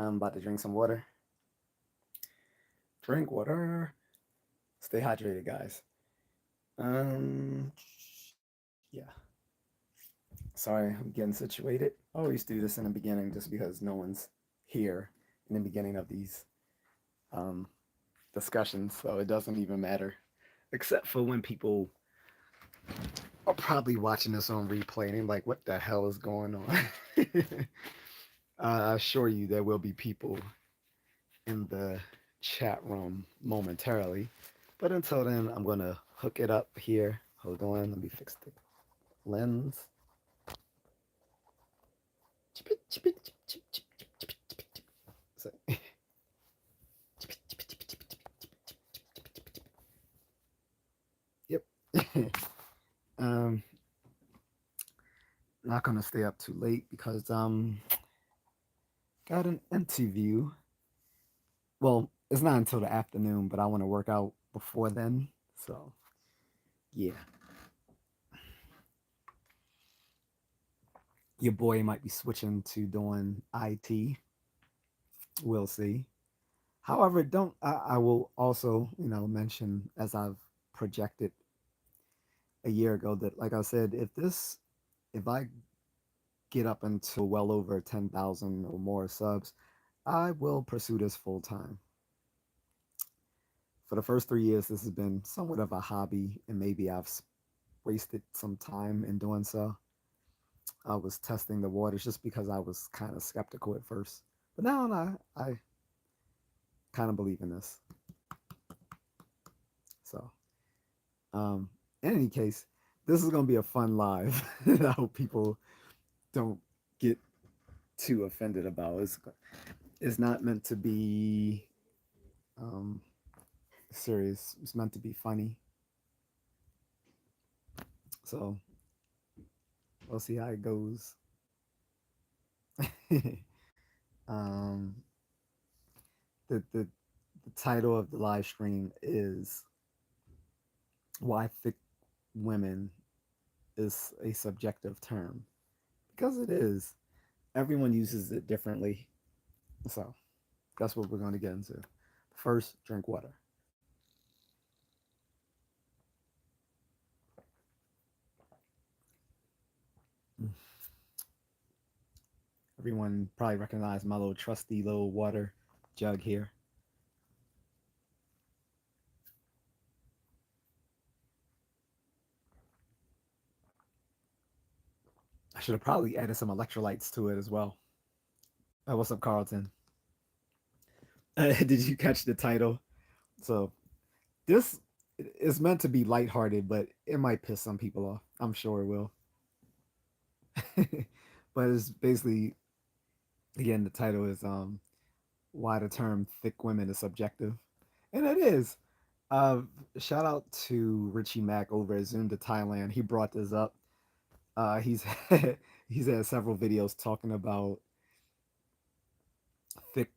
I'm about to drink some water. Drink water. Stay hydrated, guys. Um, yeah. Sorry, I'm getting situated. I always do this in the beginning just because no one's here in the beginning of these um, discussions, so it doesn't even matter. Except for when people are probably watching this on replay and they're like, what the hell is going on? I assure you there will be people in the chat room momentarily. But until then, I'm going to hook it up here. Hold on, let me fix the lens. So, yep. um, not gonna stay up too late because got an interview. Well, it's not until the afternoon, but I want to work out before then. So yeah, your boy might be switching to doing IT. We'll see. However, don't I will also mention as I've projected a year ago that, like I said, if I get up until well over 10,000 or more subs, I will pursue this full time. For the first 3 years, this has been somewhat of a hobby, and maybe I've wasted some time in doing so. I was testing the waters just because I was kind of skeptical at first, but now I kind of believe in this. So, um, in any case, this is gonna be a fun live. I hope people don't get too offended about. It's not meant to be um, serious. It's meant to be funny. So we'll see how it goes. um, the title of the live stream is "Why Thick Women is a Subjective Term," because it is. Everyone uses it differently. So that's what we're going to get into. First, drink water. Everyone probably recognized my little trusty little water jug here. I should have probably added some electrolytes to it as well. What's up, Carlton? Did you catch the title? So this is meant to be lighthearted, but it might piss some people off. I'm sure it will. But it's basically, again, the title is why the term thick women is subjective. And it is. Uh, Shout out to Richie Mack over at Zoom to Thailand. He brought this up. He's he's had several videos talking about thick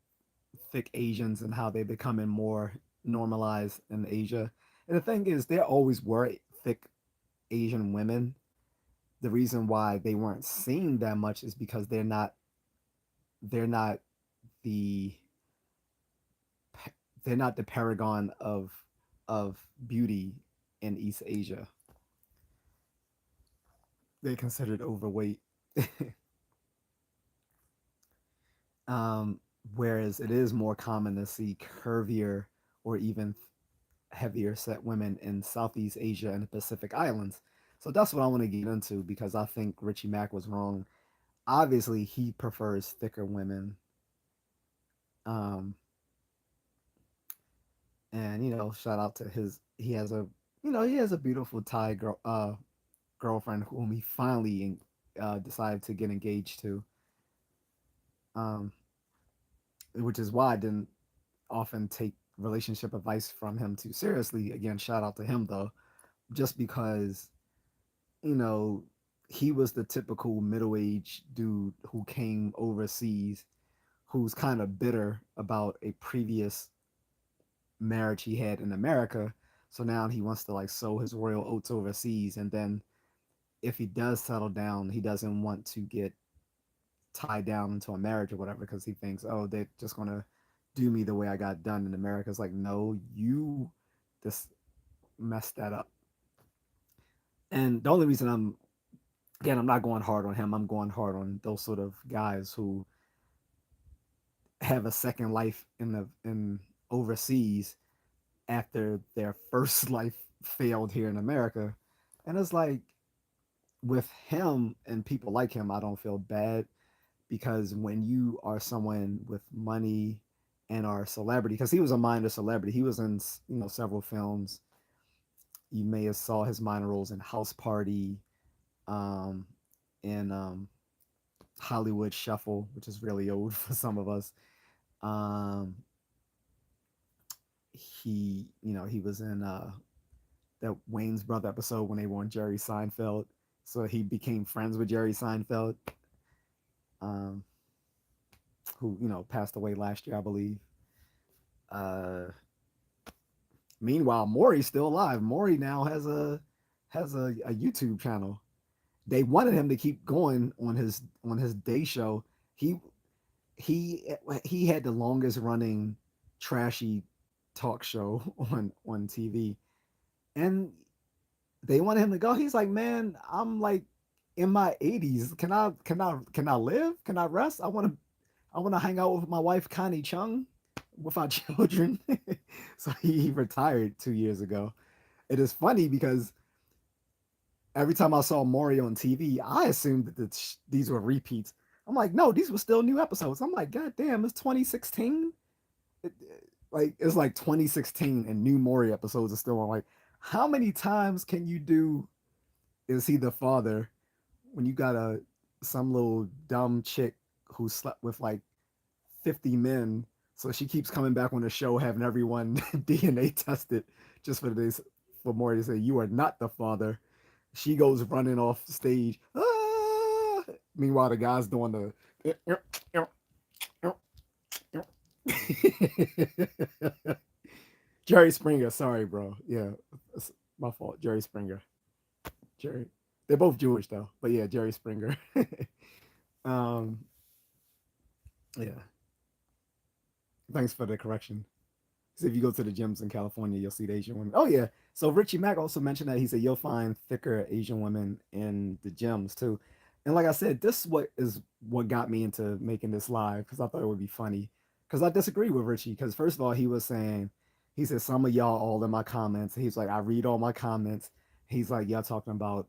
thick Asians and how they're becoming more normalized in Asia. And the thing is, there always were thick Asian women. The reason why they weren't seen that much is because they're not the they're not the paragon of beauty in East Asia. They're considered overweight. um, Whereas it is more common to see curvier or even heavier set women in Southeast Asia and the Pacific Islands. So that's what I want to get into because I think Richie Mack was wrong. Obviously, he prefers thicker women. Um, and shout out to his. He has a beautiful girlfriend whom he finally decided to get engaged to. Um, which is why I didn't often take relationship advice from him too seriously. Again, shout out to him though, just because you know he was the typical middle-aged dude who came overseas, who's kind of bitter about a previous marriage he had in America. So now he wants to like sow his royal oats overseas, and then if he does settle down, he doesn't want to get tied down into a marriage or whatever because he thinks, oh, they're just gonna do me the way I got done in America. It's like, no, you just messed that up. And the only reason I'm not going hard on him. I'm going hard on those sort of guys who have a second life in overseas after their first life failed here in America. And it's like with him and people like him, I don't feel bad because when you are someone with money and are a celebrity, because he was a minor celebrity, he was in several films. You may have saw his minor roles in House Party, um, in Hollywood Shuffle, which is really old for some of us. Um, he was in that Wayne's Brother episode when they were on Jerry Seinfeld. So he became friends with Jerry Seinfeld, um, who passed away last year, I believe. Uh, Meanwhile, Maury's still alive. Maury now has a YouTube channel. They wanted him to keep going on his day show. He he he had the longest running trashy talk show on TV, and they wanted him to go. He's like, man, I'm like in my 80s. Can I live? Can I rest? I want to hang out with my wife Connie Chung with our children. So he retired 2 years ago. It is funny because every time I saw Maury on TV, I assumed that these were repeats. I'm like, no, these were still new episodes. I'm like, God damn, it's 2016. It's like 2016 and new Maury episodes are still on. Like, how many times can you do? Is he the father when you got some little dumb chick who slept with like 50 men? So she keeps coming back on the show, having everyone DNA tested just for this for Maury to say you are not the father. She goes running off stage. Ah! Meanwhile, the guy's doing the Jerry Springer. Sorry, bro. Yeah, it's my fault. Jerry Springer. Jerry. They're both Jewish though, but yeah, Jerry Springer. um, yeah. Thanks for the correction. So if you go to the gyms in California, you'll see the Asian women. Oh yeah. So Richie Mack also mentioned that he said you'll find thicker Asian women in the gyms too. And like I said, this what got me into making this live because I thought it would be funny. Because I disagree with Richie. Because first of all, he said some of y'all all in my comments. He's like, I read all my comments. He's like, y'all talking about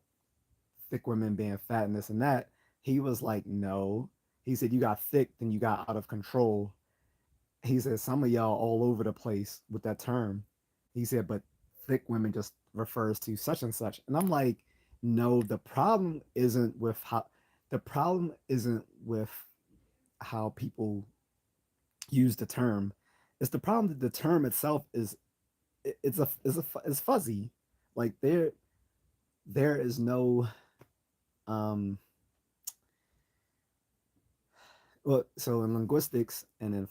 thick women being fat and this and that. He was like, no. He said you got thick, then you got out of control. He said some of y'all all over the place with that term. He said, but thick women just refers to such and such. And I'm like, no, the problem isn't with how people use the term. It's the problem that the term itself is fuzzy. Like there is no um well, so in linguistics and in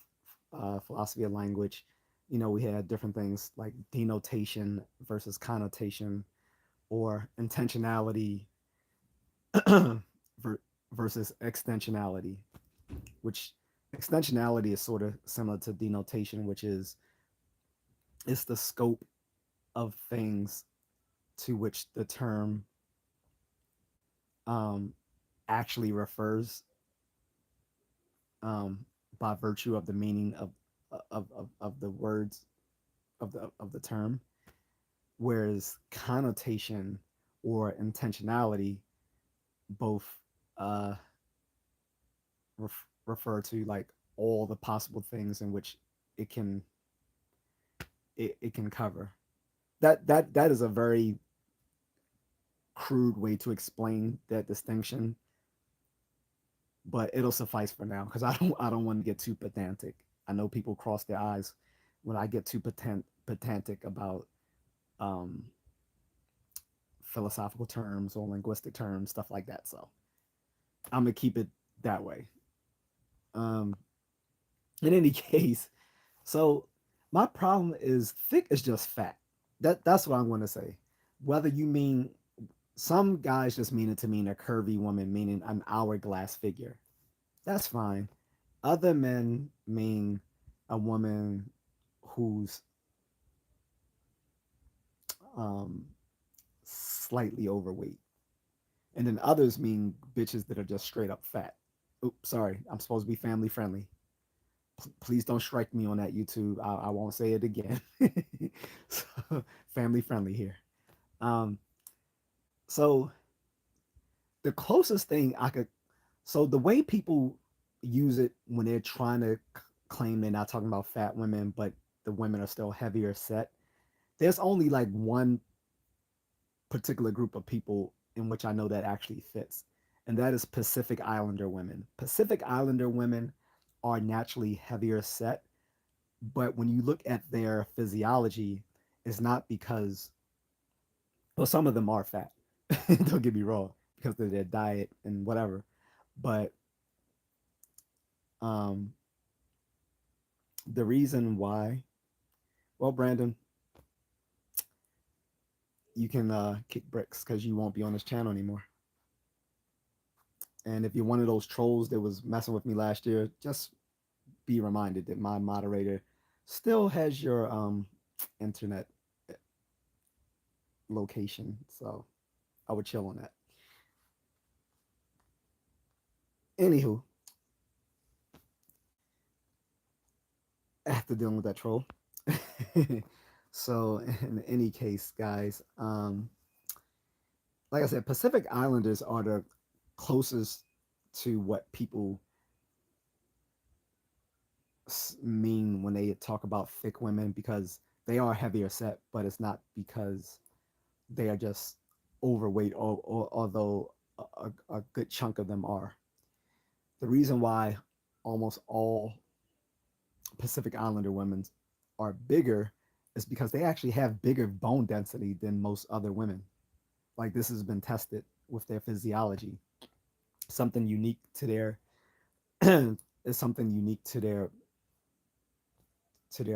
philosophy of language, we had different things like denotation versus connotation or intentionality versus extensionality, which extensionality is sort of similar to denotation, which is it's the scope of things to which the term um, actually refers um, by virtue of the meaning of the words of the term, whereas connotation or intentionality both uh, refer to like all the possible things in which it can it can cover. That is a very crude way to explain that distinction, but it'll suffice for now because I don't want to get too pedantic. I know people cross their eyes when I get too pedantic about um, philosophical terms or linguistic terms, stuff like that. So I'm gonna keep it that way. Um, in any case, so my problem is thick is just fat. That's what I'm going to say. Whether you mean some guys just mean it to mean a curvy woman, meaning an hourglass figure. That's fine. Other men mean a woman who's um, slightly overweight. And then others mean bitches that are just straight up fat. Oops, sorry. I'm supposed to be family friendly. Please don't strike me on that YouTube. I won't say it again. So, family friendly here. Um, so the closest thing I could, so the way people use it when they're trying to claim they're not talking about fat women, but the women are still heavier set. There's only like one particular group of people in which I know that actually fits, and that is Pacific Islander women. Pacific Islander women are naturally heavier set, but when you look at their physiology, it's not because, well, some of them are fat. Don't get me wrong, because of their diet and whatever. But um, the reason why, well, Brandon, you can kick bricks because you won't be on this channel anymore. And if you're one of those trolls that was messing with me last year, just be reminded that my moderator still has your internet location. So I would chill on that. Anywho, after dealing with that troll. So in any case, guys, like I said, Pacific Islanders are the closest to what people mean when they talk about thick women because they are heavier set, but it's not because they are just overweight, although a good chunk of them are. The reason why almost all Pacific Islander women are bigger is because they actually have bigger bone density than most other women. Like this has been tested with their physiology. Something unique to their is something unique to their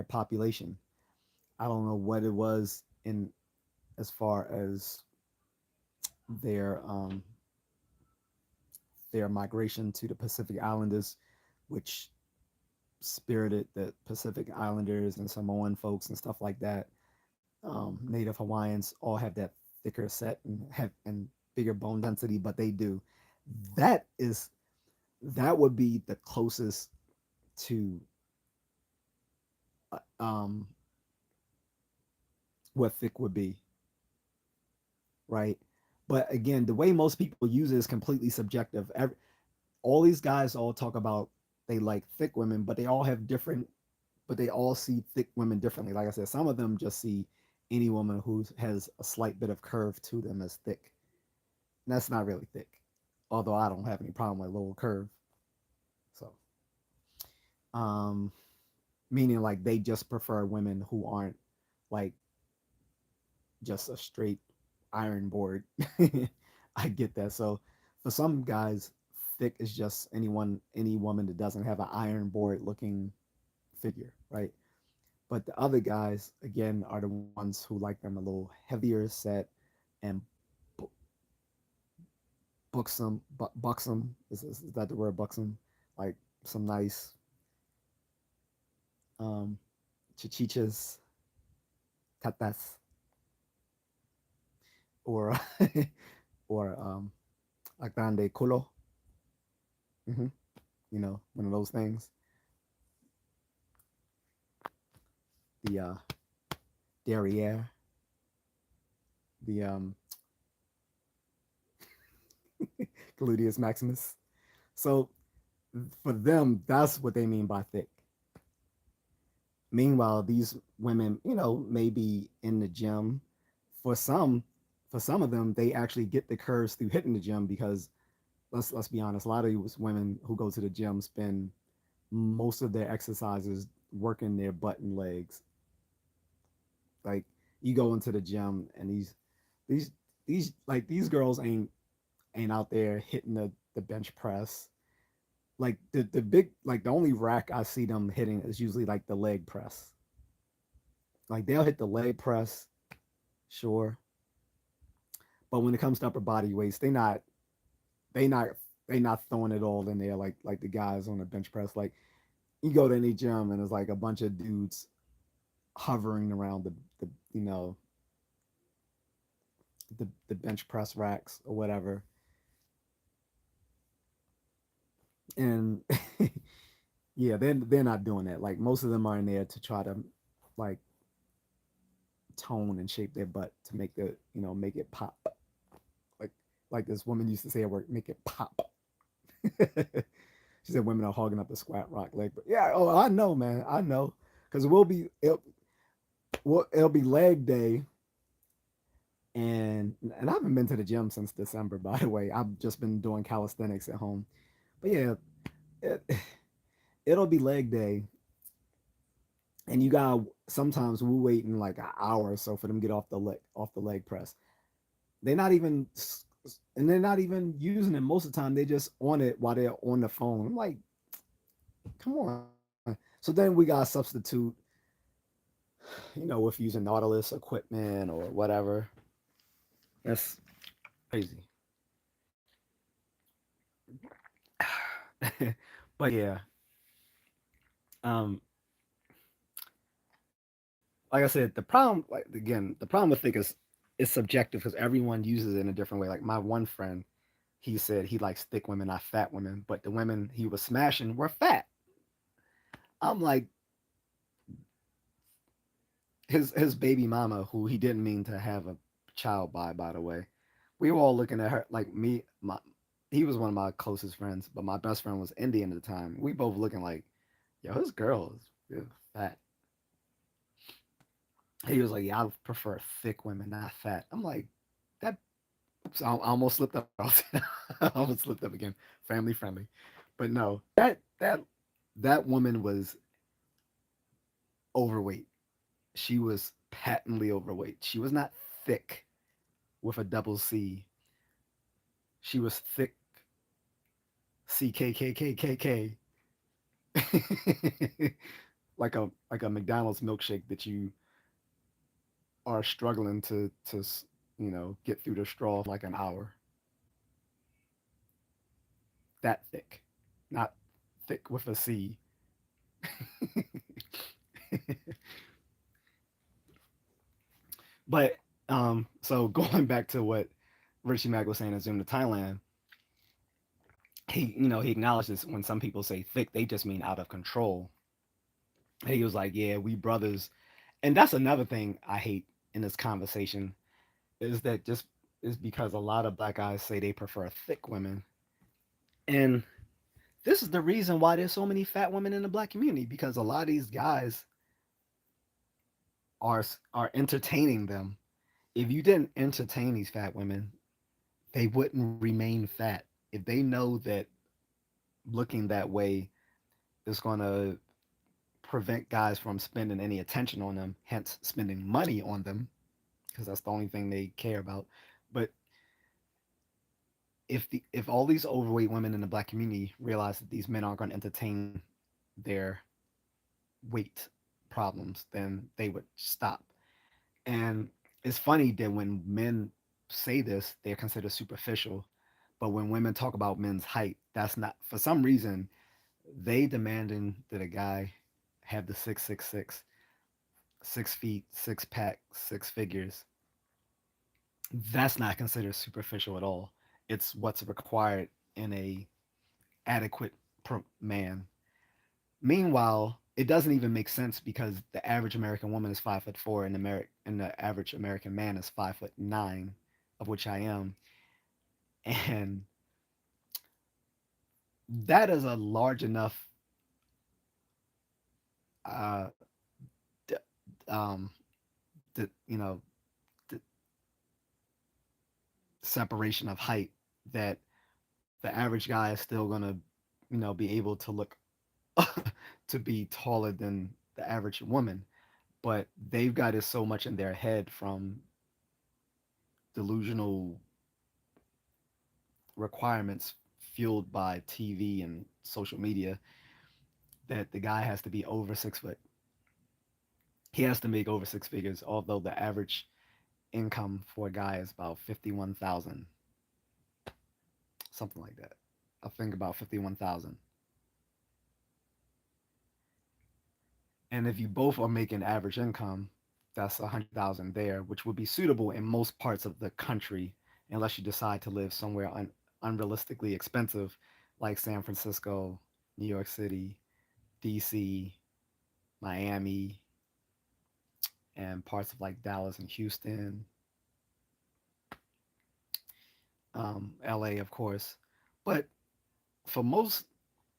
population. I don't know what it was in as far as their um, their migration to the Pacific Islanders, which spirited the Pacific Islanders and Samoan folks and stuff like that. Native Hawaiians all have that thicker set and have and bigger bone density, but they do. That is that would be the closest to um, what thick would be, right? But again, the way most people use it is completely subjective. All these guys all talk about they like thick women, but they all have different, but they all see thick women differently. Like I said, some of them just see any woman who has a slight bit of curve to them as thick. And that's not really thick, although I don't have any problem with a little curve. So, um, meaning like they just prefer women who aren't like just a straight iron board. I get that. So for some guys, thick is just any woman that doesn't have an iron board looking figure, right? But the other guys, again, are the ones who like them a little heavier set and bu- buxom. Is that the word buxom? Like some nice um, chichichas, tatas, or or a grande culo. Mm-hmm. You know, one of those things. The derriere, the gluteus maximus. So for them, that's what they mean by thick. Meanwhile, these women, you know, may be in the gym. For some, for some of them, they actually get the curves through hitting the gym because let's be honest, a lot of these women who go to the gym spend most of their exercises working their butt and legs. Like you go into the gym and these these girls ain't out there hitting the bench press. Like the big like the only rack I see them hitting is usually like the leg press. Like they'll hit the leg press, sure, but when it comes to upper body weights, they not they not throwing it all in there like the guys on the bench press. Like you go to any gym and it's like a bunch of dudes hovering around the the bench press racks or whatever, and yeah, they're not doing that. Like most of them are in there to try to like tone and shape their butt to make the make it pop. Like like this woman used to say at work, make it pop. She said women are hogging up the squat rock leg. But yeah, oh I know, man, I know, because it'll be leg day, and I haven't been to the gym since December. By the way, I've just been doing calisthenics at home. But yeah, it, it'll be leg day, and you got sometimes we're waiting like an hour or so for them to get off the leg press. They're not even and they're not even using it most of the time. They just on it while they're on the phone. I'm like, come on. So then we got to substitute, if using Nautilus equipment or whatever. That's crazy. But yeah, um, like I said, the problem, like again, the problem with Thicc is subjective because everyone uses it in a different way. Like my one friend, he said he likes thick women, not fat women, but the women he was smashing were fat. I'm like, his baby mama, who he didn't mean to have a child by the way. We were all looking at her like me. He was one of my closest friends, but my best friend was Indian at the time. We both looking like, yo, this girl is fat. He was like, yeah, I prefer thick women, not fat. I'm like, that. Oops, I almost slipped up. I almost slipped up again. Family friendly, but no, that woman was overweight. She was patently overweight. She was not thick with a double C. She was thick, CKKKKK, like a McDonald's milkshake that you are struggling to get through the straw for like an hour. That thick, not thick with a C. But so going back to what Richie Mack was saying in Zoom to Thailand, he acknowledges when some people say thick, they just mean out of control. He was like, yeah, we brothers. And that's another thing I hate in this conversation is that just is because a lot of black guys say they prefer thick women. And this is the reason why there's so many fat women in the black community because a lot of these guys are entertaining them. If you didn't entertain these fat women, they wouldn't remain fat. If they know that looking that way is going to prevent guys from spending any attention on them, hence spending money on them, because that's the only thing they care about. But if all these overweight women in the black community realize that these men aren't going to entertain their weight problems, then they would stop. And it's funny that when men say this, they're considered superficial. But when women talk about men's height, that's not for some reason they demanding that a guy have the 6'6", 6 feet, six pack, six figures. That's not considered superficial at all. It's what's required in a adequate man. Meanwhile, it doesn't even make sense because the average American woman is 5'4", and the average American man is 5'9", of which I am, and that is a large enough uh, d- um, the d- separation of height that the average guy is still gonna be able to look to be taller than the average woman, but they've got it so much in their head from delusional requirements fueled by TV and social media that the guy has to be over 6 foot. He has to make over six figures, although the average income for a guy is about 51,000, something like that. I think about 51,000. And if you both are making average income, that's 100,000 there, which would be suitable in most parts of the country, unless you decide to live somewhere unrealistically expensive, like San Francisco, New York City, DC, Miami, and parts of like Dallas and Houston, LA, of course. But for most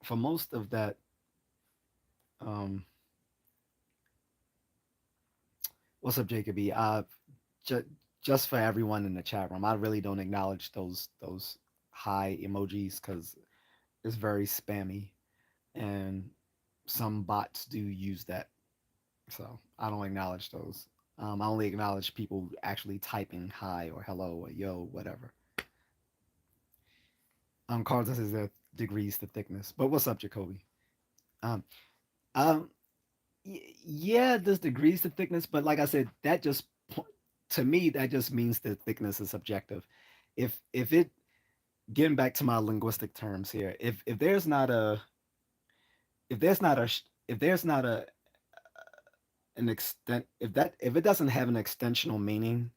for most of that, um, what's up, Jacoby? Ju- just for everyone in the chat room, I really don't acknowledge those high emojis because it's very spammy, and some bots do use that. So I don't acknowledge those. I only acknowledge people actually typing hi or hello or yo, whatever. Carlton says there degrees to thickness. But what's up, Jacoby? Um, um, yeah, there's degrees to thickness, but like I said, to me that just means that thickness is subjective. If it Getting back to my linguistic terms here, if there's not a if there's not a if there's not a an extent if it doesn't have an extensional meaning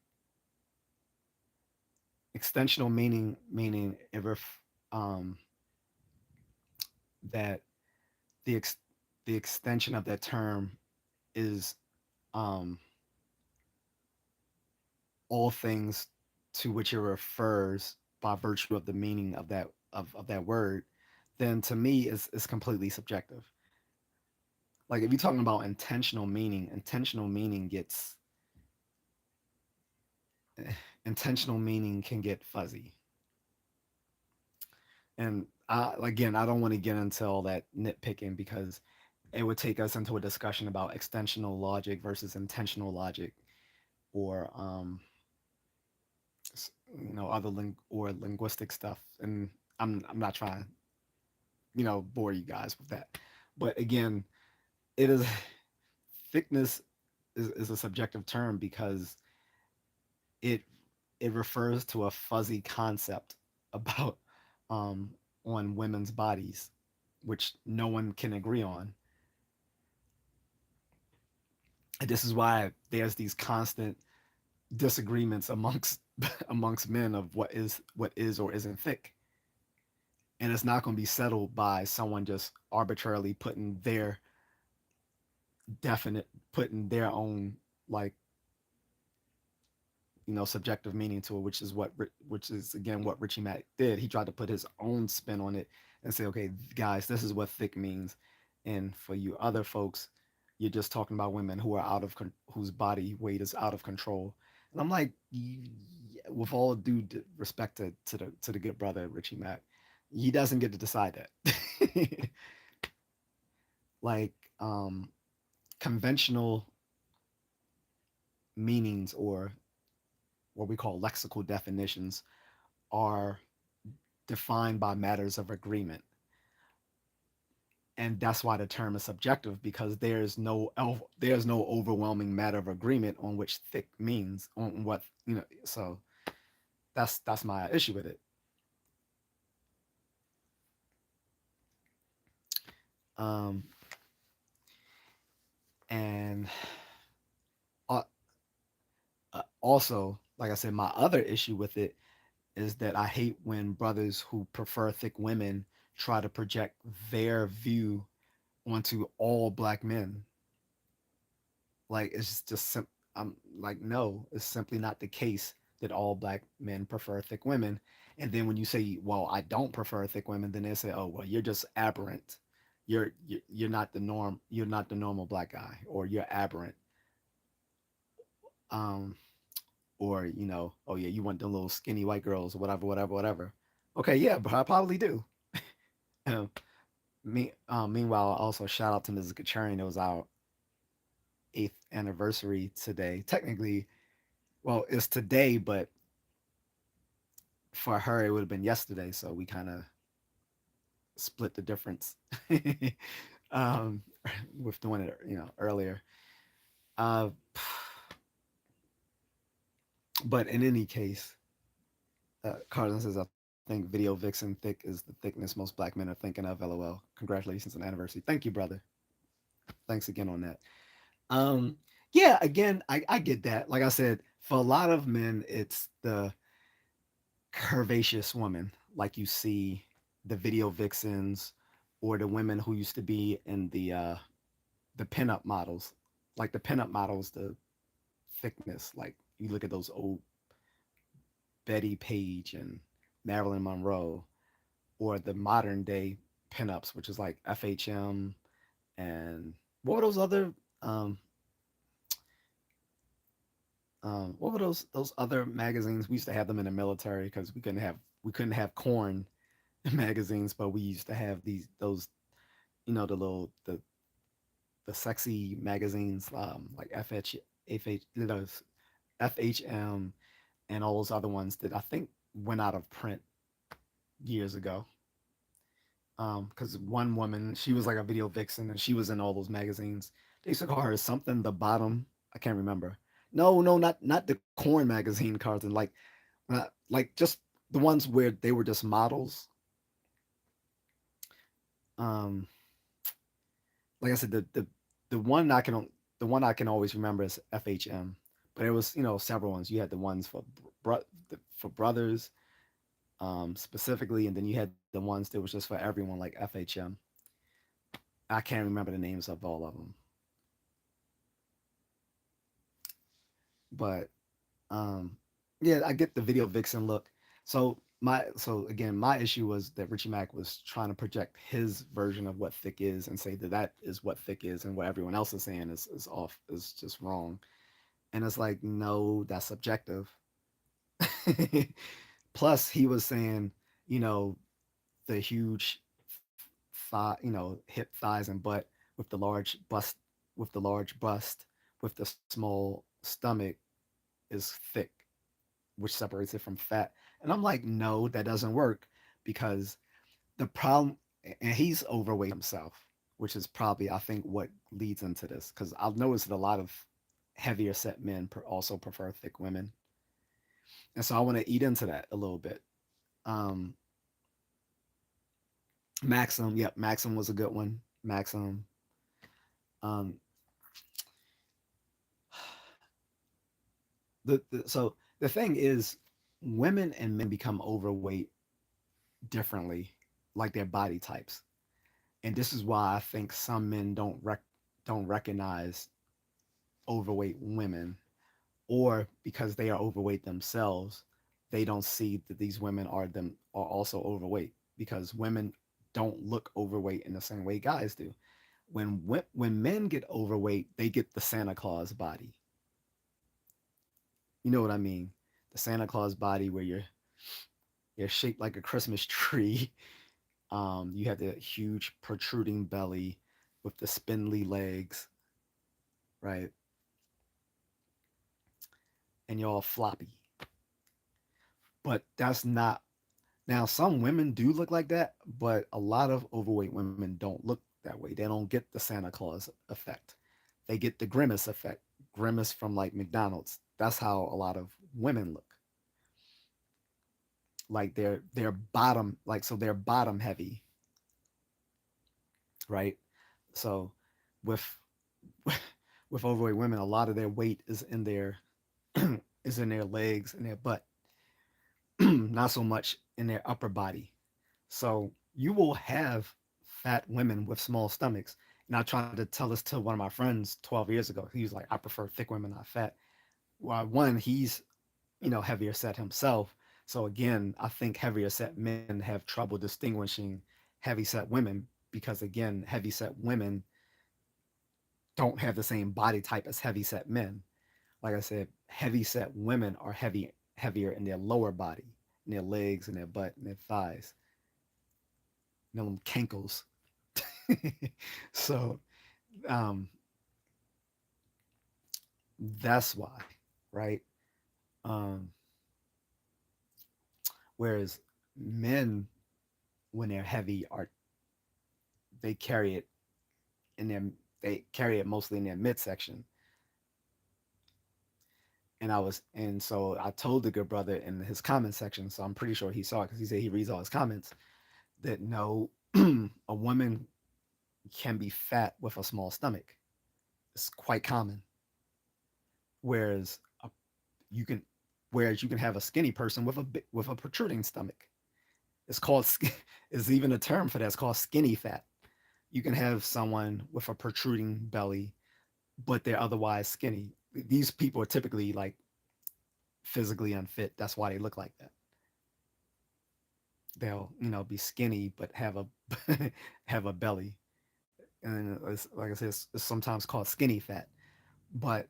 um that the ex, the extension of that term is um all things to which it refers by virtue of the meaning of that word, then to me is completely subjective. Like if you're talking about intentional meaning gets intentional meaning can get fuzzy. And again, I don't want to get into all that nitpicking because it would take us into a discussion about extensional logic versus intentional logic, or other linguistic stuff. And I'm not trying to bore you guys with that. But again, it is thickness is a subjective term because it it refers to a fuzzy concept about um, on women's bodies, which no one can agree on. And this is why there's these constant disagreements amongst amongst men of what is or isn't thick, and it's not going to be settled by someone just arbitrarily putting their own, like, subjective meaning to it, which is again what Richie Mack did. He tried to put his own spin on it and say, okay, guys, this is what thick means, and for you other folks, you're just talking about women who are whose body weight is out of control. And I'm like, with all due respect to the good brother Richie Mack, he doesn't get to decide that. Like, conventional meanings, or what we call lexical definitions, are defined by matters of agreement. And that's why the term is subjective, because there's no overwhelming matter of agreement on which thick means, on what, so that's my issue with it. um and uh, Also, like I said, my other issue with it is that I hate when brothers who prefer thick women try to project their view onto all black men. Like, it's just I'm like, no, it's simply not the case that all black men prefer thick women. And then when you say, well, I don't prefer thick women, then they say, oh, well, you're just aberrant. You're not the norm. You're not the normal black guy, or you're aberrant. Um, or, oh yeah, you want the little skinny white girls, or whatever, whatever, whatever. Okay, yeah, but I probably do. Meanwhile, also shout out to Mrs. Contrarian. It was our eighth anniversary today. Technically, well, it's today, but for her it would have been yesterday. So we kind of split the difference, um, with doing it, earlier. Uh, but in any case, Carlin says, I think Video Vixen Thick is the thickness most black men are thinking of. LOL. Congratulations on the anniversary. Thank you, brother. Thanks again on that. Um, yeah, again, I get that. Like I said, for a lot of men, it's the curvaceous woman, like you see the video vixens or the women who used to be in the pinup models, like the pinup models, the thickness. Like you look at those old Betty Page and Marilyn Monroe, or the modern day pinups, which is like FHM and what were those other um what were those other magazines? We used to have them in the military because we couldn't have corn magazines, but we used to have those the sexy magazines like FHM and all those other ones that I think went out of print years ago. Because one woman, she was like a video vixen and she was in all those magazines. They used to call her something the bottom. I can't remember. No, no, not the corn magazine cards and like just the ones where they were just models. Um, like I said, the one the one I can always remember is FHM, but it was several ones. You had the ones for for brothers specifically, and then you had the ones that was just for everyone like FHM. I can't remember the names of all of them, but um, yeah, I get the video vixen look. So again, my issue was that Richie Mack was trying to project his version of what thick is and say that that is what thick is, and what everyone else is saying is off, is just wrong. And it's like, no, that's subjective. Plus, he was saying, you know, the huge hip, thighs, and butt with the large bust, with the small stomach is thick, which separates it from fat. And I'm like, no, that doesn't work because the problem, and he's overweight himself, which is probably, I think, what leads into this. Because I've noticed that a lot of heavier set men also prefer thick women. And so I want to eat into that a little bit. Um, Maxim, yep, Maxim was a good one. Maxim. Um, so the thing is, women and men become overweight differently, like their body types, and this is why I think some men don't recognize overweight women, or because they are overweight themselves, they don't see that these women are also overweight because women don't look overweight in the same way guys do. When men get overweight, they get the Santa Claus body. You know what I mean? The Santa Claus body where you're shaped like a Christmas tree. You have the huge protruding belly with the spindly legs, right? And you're all floppy. But that's not. Now, some women do look like that, but a lot of overweight women don't look that way. They don't get the Santa Claus effect. They get the grimace effect, grimace from like McDonald's. That's how a lot of women look. Like they're bottom, like so they're bottom heavy, right? So with with overweight women, a lot of their weight is in their is in their legs and their butt, not so much in their upper body. So you will have fat women with small stomachs. And I tried to tell this to one of my friends 12 years ago. He was like, I prefer thick women, not fat. Well, one, he's heavier set himself. So again, I think heavier set men have trouble distinguishing heavy set women because again, heavy set women don't have the same body type as heavy set men. Like I said, heavy set women are heavier in their lower body, in their legs and their butt and their thighs, them cankles. So um, that's why, right? Um, whereas men, when they're heavy, are they carry it in their they carry it mostly in their midsection. And so I told the good brother in his comment section, so I'm pretty sure he saw it because he said he reads all his comments, that no, a woman can be fat with a small stomach. It's quite common. Whereas you can, whereas you can have a skinny person with a protruding stomach. It's called is even a term for that. It's called skinny fat. You can have someone with a protruding belly, but they're otherwise skinny. These people are typically like physically unfit. That's why they look like that. They'll be skinny but have a have a belly, and it's, like I said, it's sometimes called skinny fat. But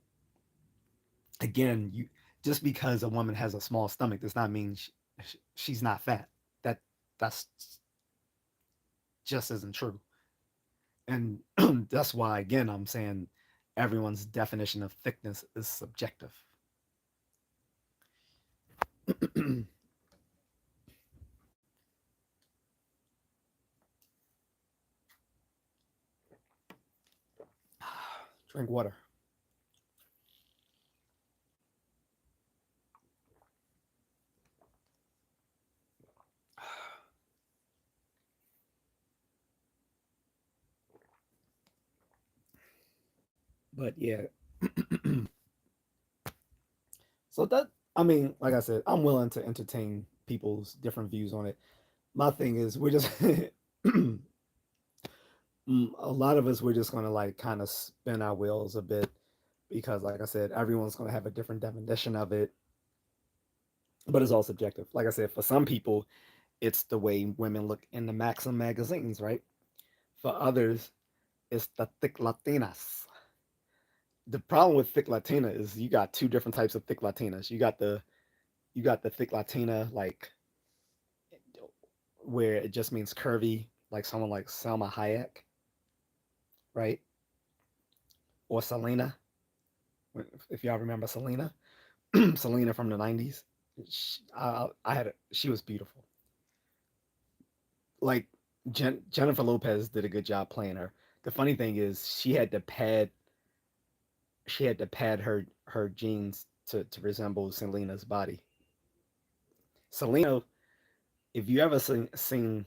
again, you just because a woman has a small stomach does not mean she's not fat. That that's just isn't true. And that's why again I'm saying everyone's definition of thickness is subjective. Drink water. But yeah, so that I mean, like I said, I'm willing to entertain people's different views on it. My thing is, we're just a lot of us we're just gonna like kind of spin our wheels a bit because, like I said, everyone's gonna have a different definition of it, but it's all subjective. Like I said, for some people, it's the way women look in the Maxim magazines, right? For others, it's the thick Latinas. The problem with thick Latina is you got two different types of thick Latinas. You got the thick Latina like where it just means curvy, like someone like Selma Hayek, right? Or Selena, if y'all remember Selena, Selena from the '90s. She was beautiful. Like Jennifer Lopez did a good job playing her. The funny thing is she had to pad her jeans to resemble Selena's body. Selena, if you ever seen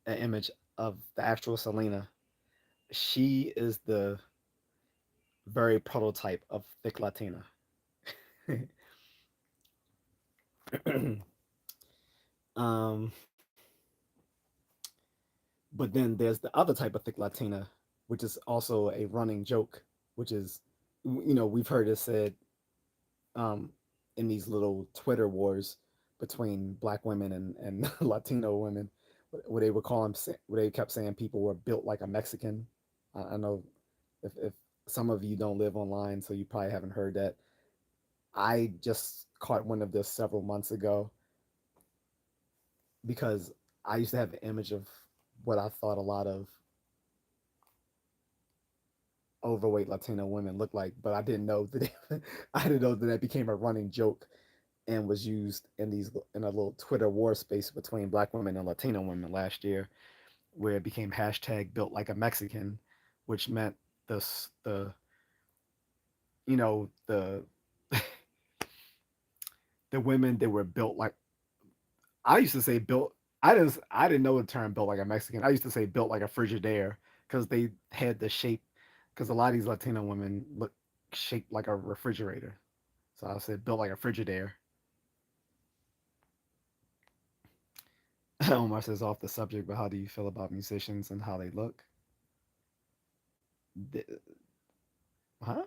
an image of the actual Selena, she is the very prototype of thick Latina. um, but then there's the other type of thick Latina, which is also a running joke, which is, we've heard it said um, in these little Twitter wars between black women and Latino women, where they would call them, where they kept saying people were built like a Mexican. I know if some of you don't live online, so you probably haven't heard that. I just caught one of this several months ago because I used to have an image of what I thought a lot of overweight Latino women looked like, but I didn't know that I didn't know that that became a running joke and was used in a little Twitter war space between black women and Latino women last year, where it became hashtag built like a Mexican, which meant the the the women that were built like I used to say built. I didn't know the term built like a Mexican. I used to say built like a Frigidaire because they had the shape. Because a lot of these Latino women look shaped like a refrigerator. So I said built like a Frigidaire. Omar says off the subject, but how do you feel about musicians and how they look? Huh?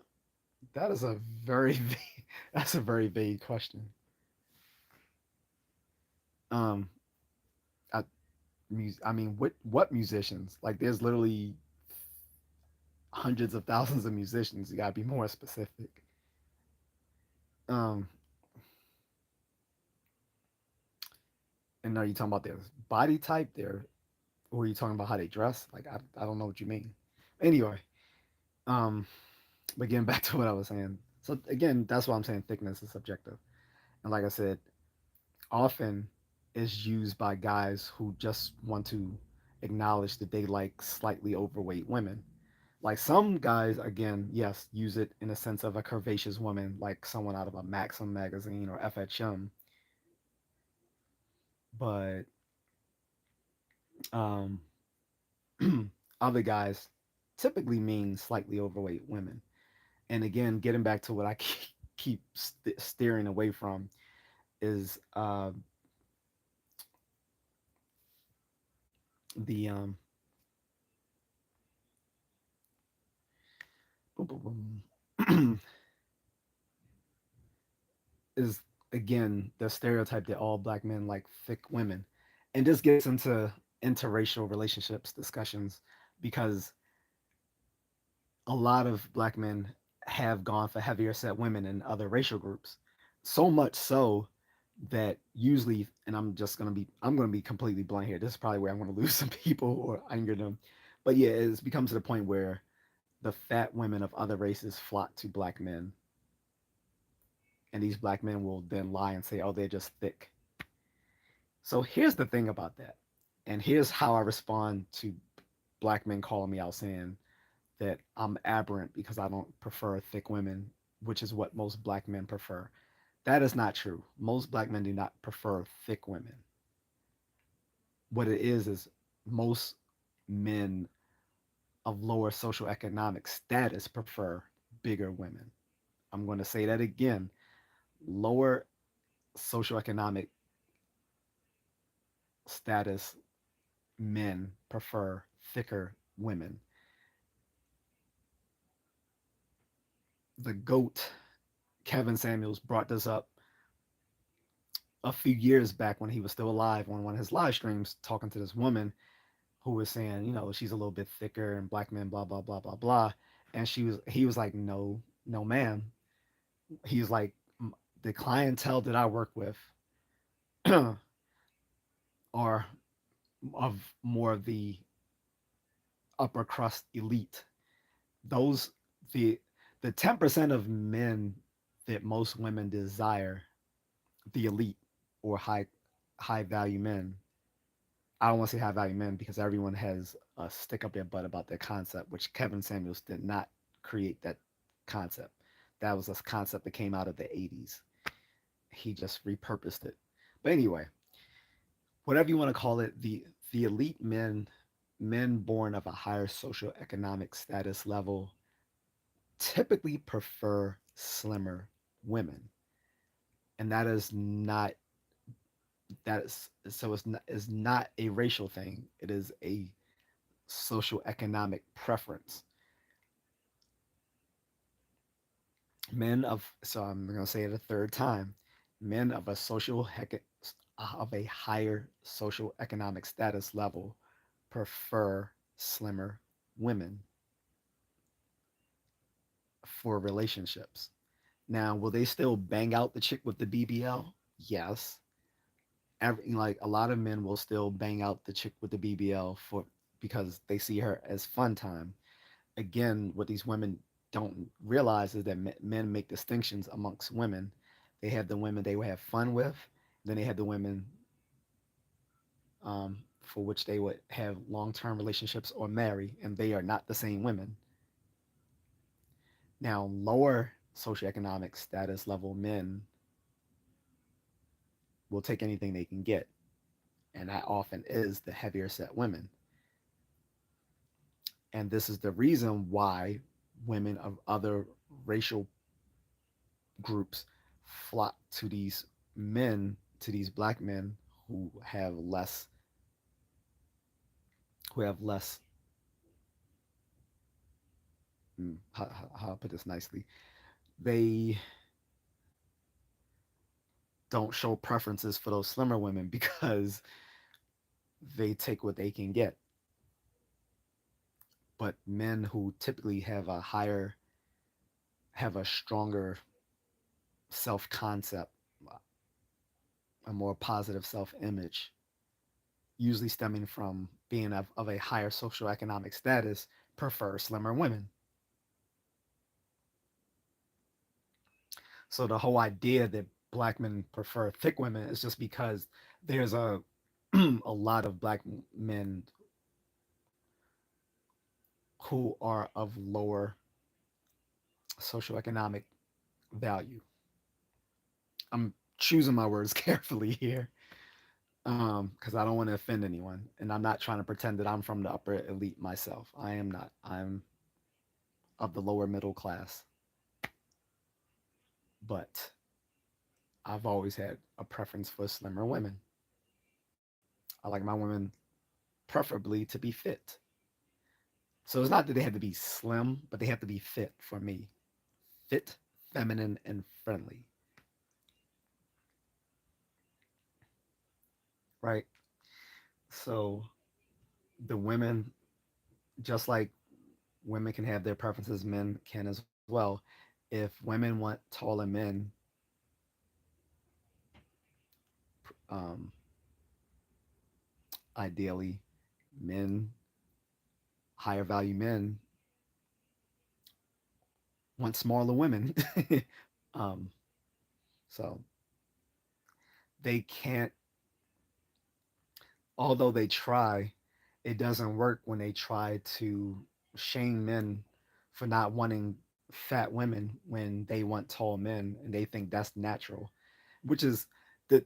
That is a very that's a very vague question. Um, I, I mean, what musicians? Like, there's literally hundreds of thousands of musicians. You gotta be more specific. Um, and are you talking about their body type, or are you talking about how they dress? Like, I don't know what you mean. Anyway, um, but getting back to what I was saying. So again, that's why I'm saying thickness is subjective. And like I said, often is used by guys who just want to acknowledge that they like slightly overweight women. Like some guys, again, yes, use it in a sense of a curvaceous woman, like someone out of a Maxim magazine or FHM. But um, other guys typically mean slightly overweight women. And again, getting back to what I keep steering away from is the boom, boom, boom, is again the stereotype that all black men like thick women, and this gets into interracial relationships discussions because a lot of black men have gone for heavier set women in other racial groups, so much so that usually, and I'm gonna be completely blunt here. This is probably where I'm gonna lose some people or anger them, but yeah, it's become to the point where the fat women of other races flock to black men, and these black men will then lie and say, "Oh, they're just thick." So here's the thing about that, and here's how I respond to black men calling me out saying that I'm aberrant because I don't prefer thick women, which is what most black men prefer. That is not true. Most black men do not prefer thick women. What it is most men of lower socioeconomic status prefer bigger women. I'm going to say that again. Lower socioeconomic status men prefer thicker women. The GOAT, Kevin Samuels, brought this up a few years back when he was still alive on one of his live streams talking to this woman who was saying, she's a little bit thicker and black men, blah, blah, blah, blah, blah. And he was like, no, no, ma'am. He was like, the clientele that I work with are of more of the upper crust elite. Those, the, the 10% of men that most women desire, the elite or high value men. I don't want to say high value men because everyone has a stick up their butt about their concept, which Kevin Samuels did not create that concept. That was a concept that came out of the 80s. He just repurposed it. But anyway, whatever you want to call it, the elite men born of a higher socioeconomic status level typically prefer slimmer women. And it's not a racial thing. It is a social economic preference. I'm going to say it a third time, men of a higher social economic status level prefer slimmer women for relationships. Now, will they still bang out the chick with the BBL? Yes. Like a lot of men will still bang out the chick with the BBL for because they see her as fun time. Again, what these women don't realize is that men make distinctions amongst women. They have the women they would have fun with, then they have the women for which they would have long-term relationships or marry, and they are not the same women. Now, lower socioeconomic status level men will take anything they can get, and that often is the heavier set women. And this is the reason why women of other racial groups flock to these black men who have less, how I put this nicely, they don't show preferences for those slimmer women because they take what they can get. But men who typically have a stronger self concept, a more positive self image, usually stemming from being of a higher socioeconomic status, prefer slimmer women. So the whole idea that black men prefer thick women is just because there's a lot of black men who are of lower socioeconomic value. I'm choosing my words carefully here because I don't want to offend anyone, and I'm not trying to pretend that I'm from the upper elite myself. I am not. I'm of the lower middle class, but I've always had a preference for slimmer women. I like my women preferably to be fit. So it's not that they have to be slim, but they have to be fit for me. Fit, feminine, and friendly, right? So the women, just like women can have their preferences, men can as well. If women want taller men, um, ideally, men, higher value men want smaller women. um, so they can't, although they try, it doesn't work when they try to shame men for not wanting fat women when they want tall men and they think that's natural, which is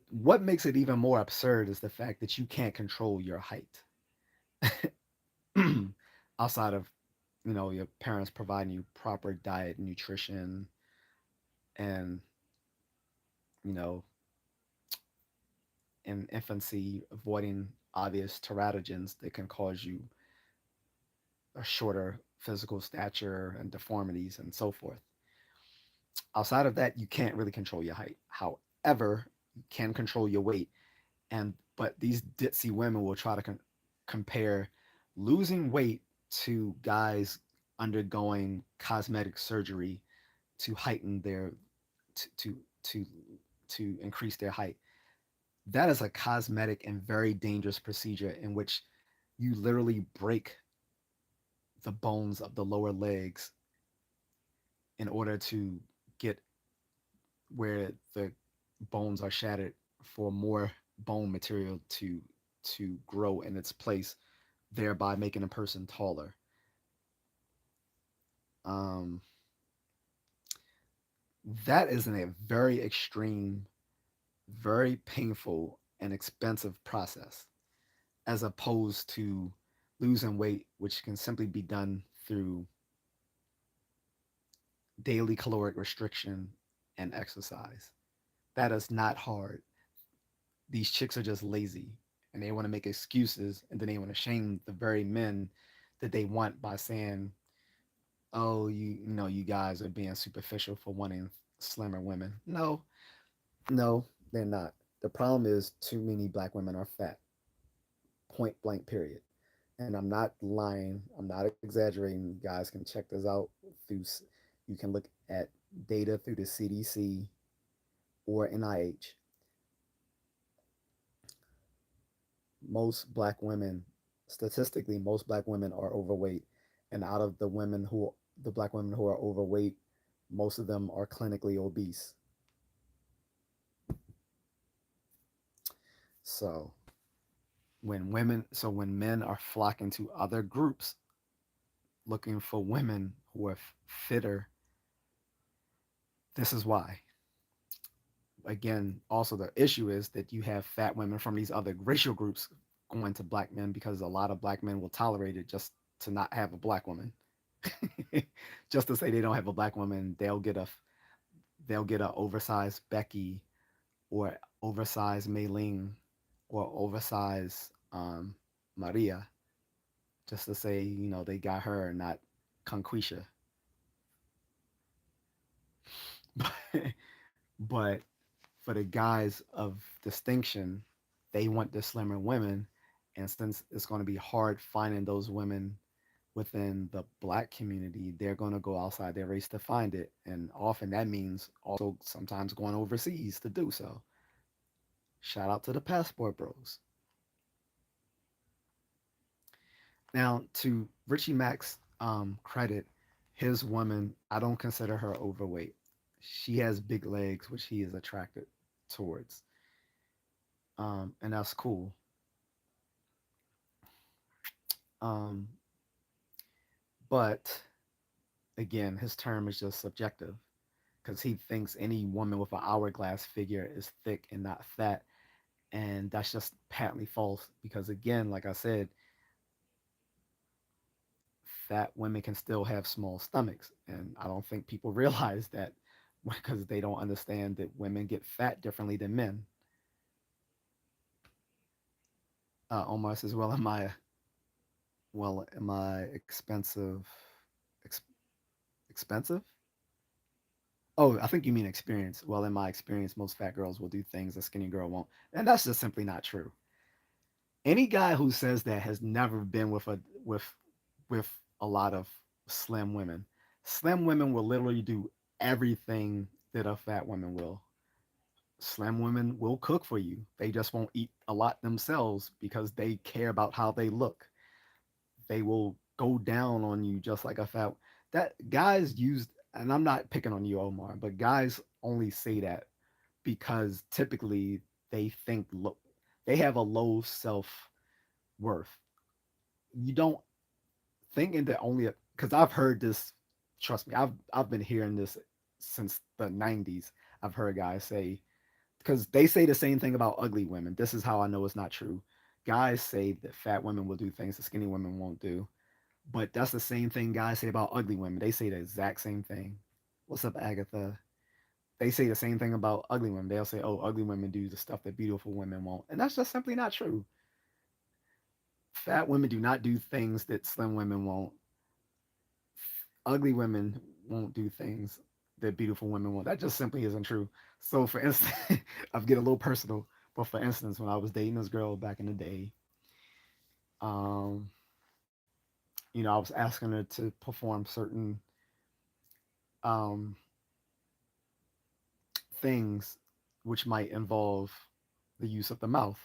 what makes it even more absurd is the fact that you can't control your height outside of your parents providing you proper diet, nutrition, and you know in infancy avoiding obvious teratogens that can cause you a shorter physical stature and deformities and so forth. Outside of that, you can't really control your height. However, you can control your weight. And but these ditzy women will try to compare losing weight to guys undergoing cosmetic surgery to heighten their to to to, to increase their height. That is a cosmetic and very dangerous procedure in which you literally break the bones of the lower legs in order to get where the bones are shattered for more bone material to grow in its place, thereby making a person taller. Um, that is a very extreme, very painful, and expensive process, as opposed to losing weight, which can simply be done through daily caloric restriction and exercise. That is not hard. These chicks are just lazy and they want to make excuses and then they want to shame the very men that they want by saying, "Oh, you guys are being superficial for wanting slimmer women." No, no, they're not. The problem is too many black women are fat. Point blank. Period. And I'm not lying. I'm not exaggerating. You guys can check this out through. You can look at data through the CDC or NIH. Most black women, statistically, most black women are overweight, and out of the black women who are overweight, most of them are clinically obese. So when men are flocking to other groups looking for women who are fitter, this is why. Again, also the issue is that you have fat women from these other racial groups going to black men because a lot of black men will tolerate it just to not have a black woman. Just to say they don't have a black woman, they'll get a oversized Becky or oversized Mei or oversized Maria just to say they got her, not Conquisha. But for the guys of distinction, they want the slimmer women, and since it's going to be hard finding those women within the black community, they're going to go outside their race to find it, and often that means also sometimes going overseas to do so. Shout out to the passport bros. Now, to Richie Mack's credit, his woman, I don't consider her overweight. She has big legs, which he is attracted towards, and that's cool. Um, But again, his term is just subjective because he thinks any woman with an hourglass figure is thick and not fat. And that's just patently false because, again, like I said, fat women can still have small stomachs. And I don't think people realize that because they don't understand that women get fat differently than men. Omar says, am I expensive? Ex- Expensive? Oh, I think you mean experience. Well, in my experience, most fat girls will do things a skinny girl won't. And that's just simply not true. Any guy who says that has never been with a lot of slim women. Slim women will literally do everything that a fat woman will. Slim women will cook for you. They just won't eat a lot themselves because they care about how they look. They will go down on you just like a fat. That guys used, and I'm not picking on you, Omar, but guys only say that because typically they think they have a low self worth. You don't thinking that only because I've heard this. Trust me, I've been hearing this since the '90s. I've heard guys say because they say the same thing about ugly women. This is how I know it's not true. Guys say that fat women will do things that skinny women won't do, but that's the same thing guys say about ugly women. They say the exact same thing. What's up, Agatha? They say the same thing about ugly women. They'll say, "Oh, ugly women do the stuff that beautiful women won't," and that's just simply not true. Fat women do not do things that slim women won't. Ugly women won't do things that beautiful women won't. That just simply isn't true. So, for instance, I'm getting a little personal, but for instance, when I was dating this girl back in the day, um, I was asking her to perform certain um, things which might involve the use of the mouth.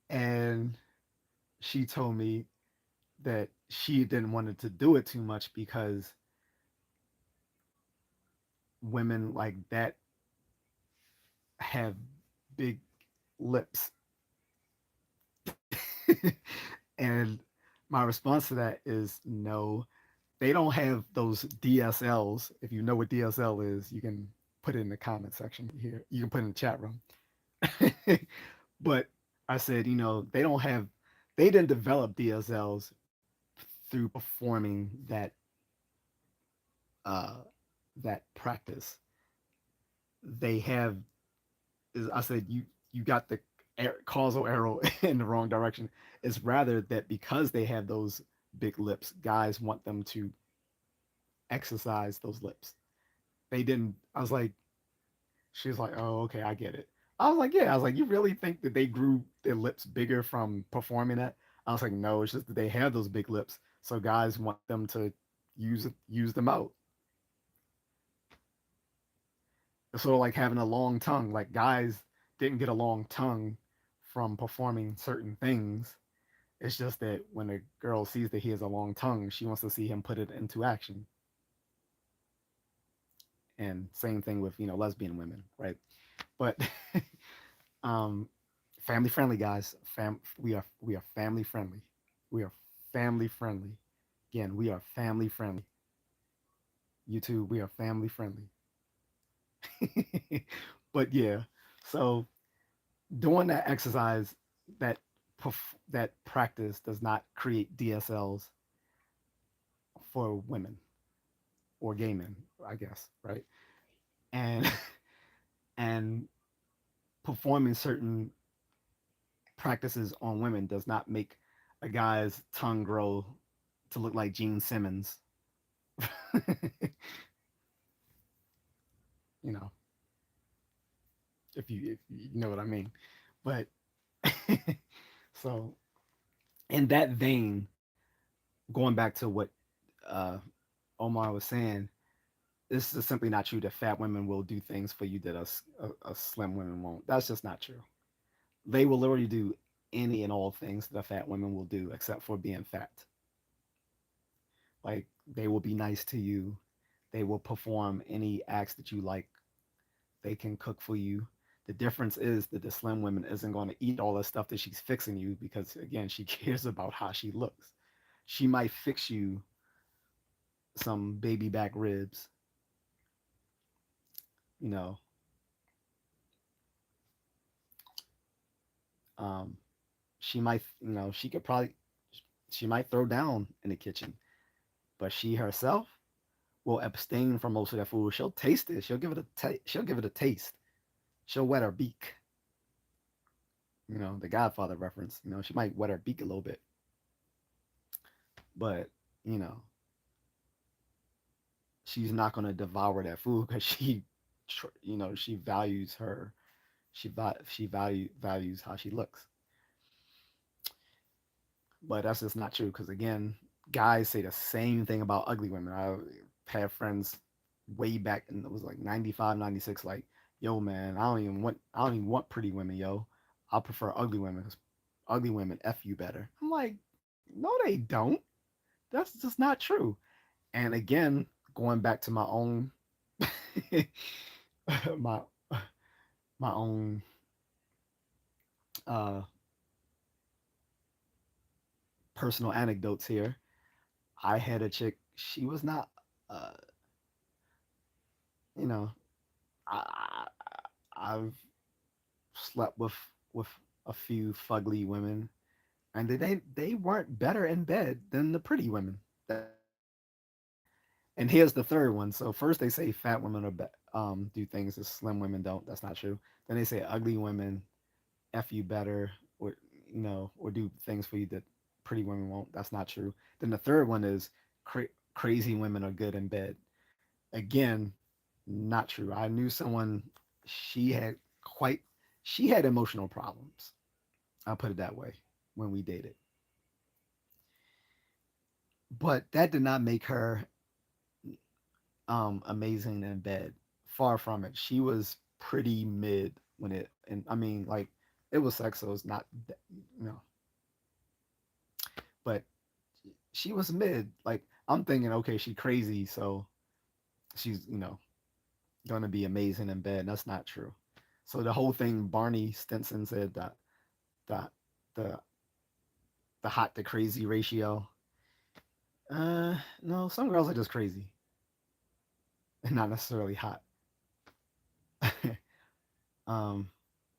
And she told me that she didn't want to do it too much because women like that have big lips. And my response to that is no, they don't have those DSLs. If you know what DSL is, you can put it in the comment section here. You can put it in the chat room. But I said, they didn't develop DSLs through performing uh, that practice. They have, I said, you got the causal arrow in the wrong direction. It's rather that because they have those big lips, guys want them to exercise those lips. They didn't. I was like, she was like, oh, okay, I get it. I was like, yeah. I was like, you really think that they grew their lips bigger from performing that? I was like, no, it's just that they have those big lips, so guys want them to use them out. It's sort of like having a long tongue. Like guys didn't get a long tongue from performing certain things. It's just that when a girl sees that he has a long tongue, she wants to see him put it into action. And same thing with lesbian women, right? But um, family friendly, guys. We are family friendly. We are family friendly. Again, we are family friendly. YouTube, we are family friendly. But yeah, so doing that exercise, that that practice does not create DSLs for women or gay men, I guess, right? And and performing certain practices on women does not make a guy's tongue grow to look like Gene Simmons. you know, if you know what I mean. But so in that vein, going back to what uh, Omar was saying, this is simply not true that fat women will do things for you that a slim women won't. That's just not true. They will literally do any and all things that a fat women will do except for being fat. Like they will be nice to you. They will perform any acts that you like. They can cook for you. The difference is that the slim woman isn't going to eat all the stuff that she's fixing you because, again, she cares about how she looks. She might fix you some baby back ribs, you know. Um, she might, she could probably, she might throw down in the kitchen, but she herself will abstain from most of that food. She'll taste it. She'll give it a taste. She'll wet her beak. The Godfather reference. She might wet her beak a little bit, but you know, she's not going to devour that food because she values her. She values how she looks. But that's just not true because again, guys say the same thing about ugly women. I had friends way back and it was like 95, 96. Like, yo man, I don't even want pretty women, yo. I prefer ugly women because ugly women f you better. I'm like, no they don't. That's just not true. And again, going back to my own my my own uh personal anecdotes here. I had a chick. She was not, uh, you know, I, I've slept with a few fugly women, and they weren't better in bed than the pretty women. That's not true. And here's the third one. So first they say fat women do things that slim women don't. That's not true. Then they say ugly women f you better, or or do things for you that pretty women won't. That's not true. Then the third one is crazy women are good in bed. Again, not true. I knew someone. She had quite. She had emotional problems. I'll put it that way. When we dated, but that did not make her amazing in bed. Far from it. She was pretty mid when it. And I mean, like, it was sex, so it's not. You know, but she was mid. Like, I'm thinking, okay, she crazy, so she's gonna be amazing in bed. That's not true. So the whole thing, Barney Stinson said that the the the hot to crazy ratio. No, some girls are just crazy and not necessarily hot. um,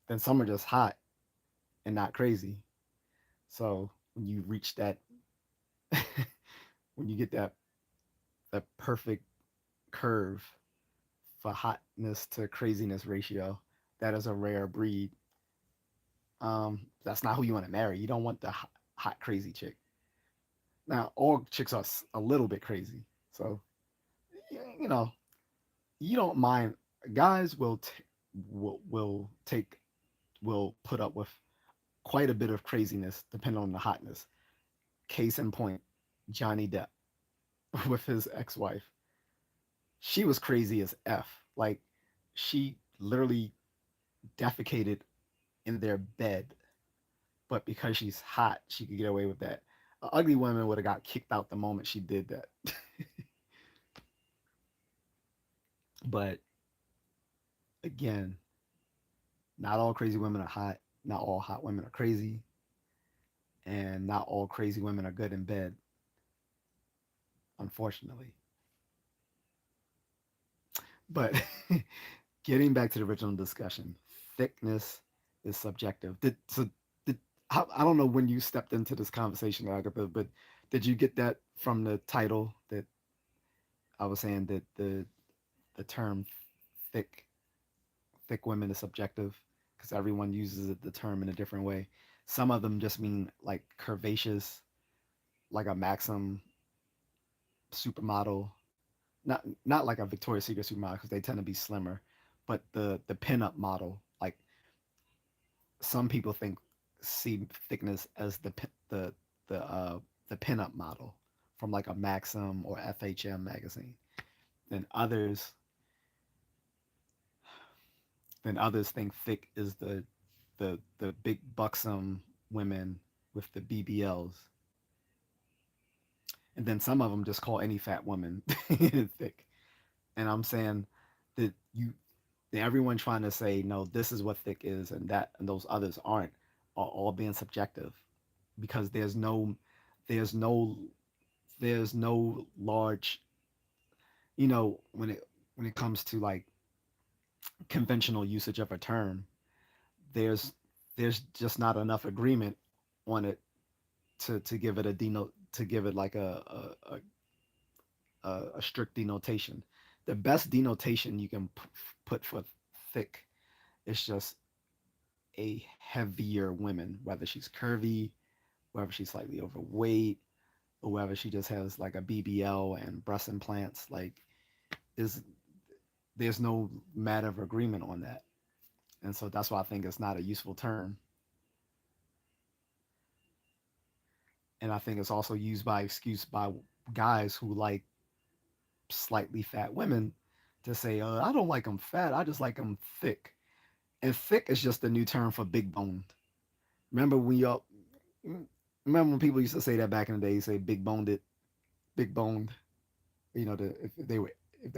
then some are just hot and not crazy. So when you reach that, when you get that perfect curve for hotness to craziness ratio, that is a rare breed. That's not who you want to marry. You don't want the hot crazy chick. Now, all chicks are a little bit crazy, so you know you don't mind. Guys will put up with quite a bit of craziness depending on the hotness. Case in point, Johnny Depp with his ex-wife. She was crazy as f. Like, she literally defecated in their bed, but because she's hot, she could get away with that. An ugly woman would have got kicked out the moment she did that. But again, not all crazy women are hot. Not all hot women are crazy. And not all crazy women are good in bed, unfortunately. But getting back to the original discussion, thickness is subjective. Did I don't know when you stepped into this conversation, Agatha, but did you get that from the title that I was saying that the term thick thick women is subjective because everyone uses the term in a different way. Some of them just mean like curvaceous, like a Maxim supermodel, not like a Victoria's Secret supermodel because they tend to be slimmer, but the pinup model. Like, some people see thickness as the pinup model from like a Maxim or FHM magazine. Then others then others think thick is the big buxom women with the BBLs. And then some of them just call any fat woman thick. And I'm saying that everyone trying to say no, this is what thick is, and that and those others aren't, are all being subjective, because there's no there's no large, when it comes to like conventional usage of a term, there's just not enough agreement on it to give it a to give it like a strict denotation. The best denotation you can put for thick is just a heavier woman, whether she's curvy, whether she's slightly overweight, or whether she just has like a BBL and breast implants. Like, is there's no matter of agreement on that, and so that's why I think it's not a useful term. And I think it's also used by excuse by guys who like slightly fat women to say, I don't like them fat, I just like them thick. And thick is just a new term for big boned. Remember when y'all remember when people used to say that back in the day, say big boned. If they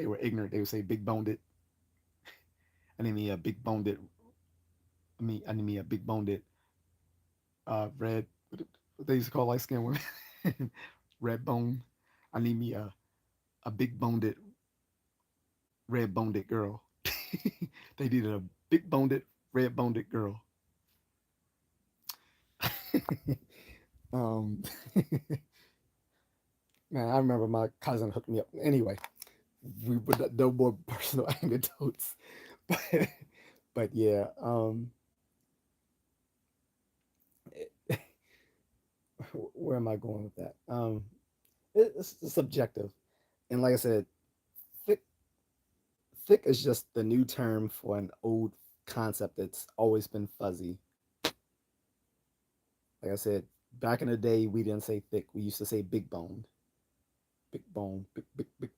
were ignorant, they would say big boned it. I need me a big boned it. I need me a big boned it. Red. What they used to call light skinned women. Red bone. I need me a big boned it, red boned it girl. They needed a big boned it, red boned it girl. um, Man, I remember my cousin hooked me up. Anyway, we would no more personal anecdotes, but yeah. Where am I going with that? It's subjective, and like I said, thick thick is just the new term for an old concept that's always been fuzzy. Like I said, back in the day, we didn't say thick. We used to say big boned, big bone, big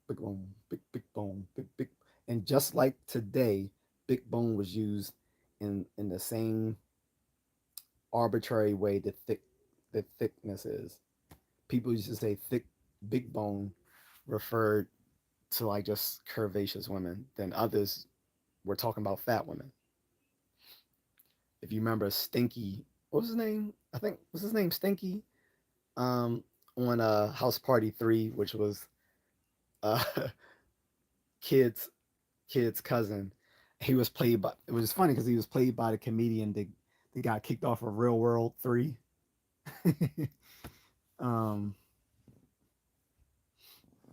bone, big bone, big. And just like today, big bone was used in the same arbitrary way that thickness is. People used to say thick, big bone referred to like just curvaceous women. Then others were talking about fat women. If you remember Stinky, what was his name? I think was his name Stinky. Um, on House Party 3, which was uh kids kid's cousin. He was played by. It was funny because he was played by the comedian that got kicked off of Real World 3. um,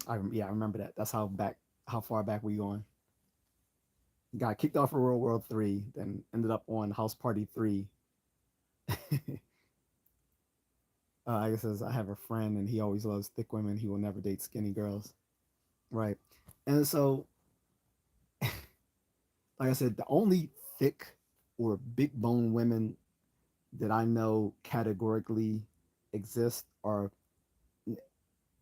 I remember that. That's how far back we going. He got kicked off of Real World 3, then ended up on House Party 3. I guess says I have a friend and he always loves thick women. He will never date skinny girls. Right. And so, like I said, the only thick or big bone women that I know categorically exist are,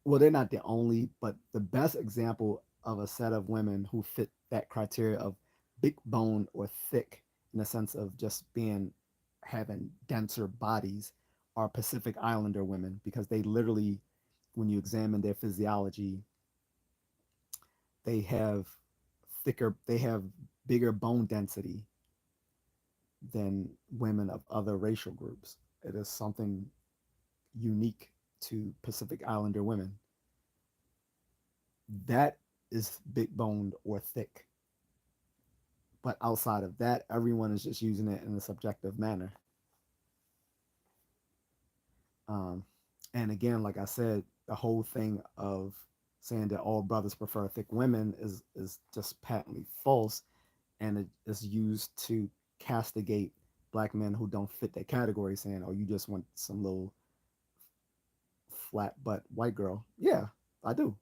well, they're not the only, but the best example of a set of women who fit that criteria of big bone or thick in the sense of just being having denser bodies are Pacific Islander women, because they literally, when you examine their physiology, they have they have bigger bone density than women of other racial groups. It is something unique to Pacific Islander women. That is big boned or thick. But outside of that, everyone is just using it in a subjective manner. Um, and again, like I said, the whole thing of saying that all brothers prefer thick women is just patently false, and it is used to castigate black men who don't fit that category, saying, "Oh, you just want some little flat butt white girl." Yeah, I do.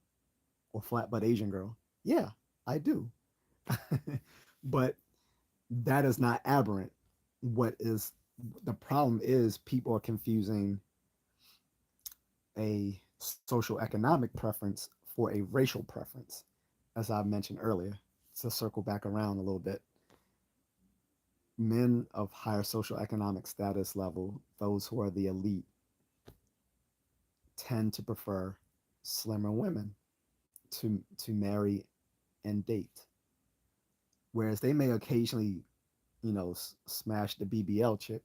Or flat butt Asian girl. Yeah, I do. But that is not aberrant. What is the problem is people are confusing a social economic preference for a racial preference, as I mentioned earlier. To circle back around a little bit, men of higher social economic status level, those who are the elite, tend to prefer slimmer women to marry and date. Whereas they may occasionally, smash the BBL chick,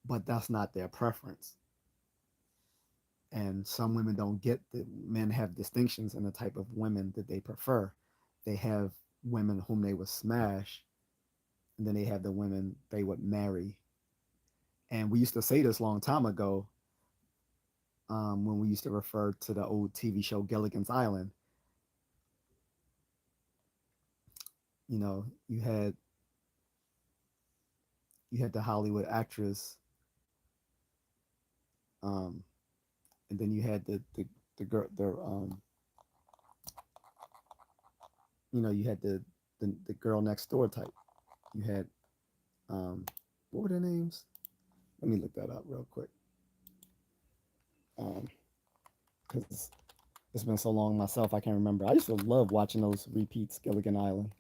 but that's not their preference. And some women don't get that men have distinctions in the type of women that they prefer. They have women whom they would smash, and then they have the women they would marry. And we used to say this a long time ago, when we used to refer to the old TV show Gilligan's Island. You know, you had the Hollywood actress, um, and then you had the girl, you had the girl next door type. You had, um, what were their names? Let me look that up real quick. Because it's been so long myself, I can't remember. I used to love watching those repeats, Gilligan Island.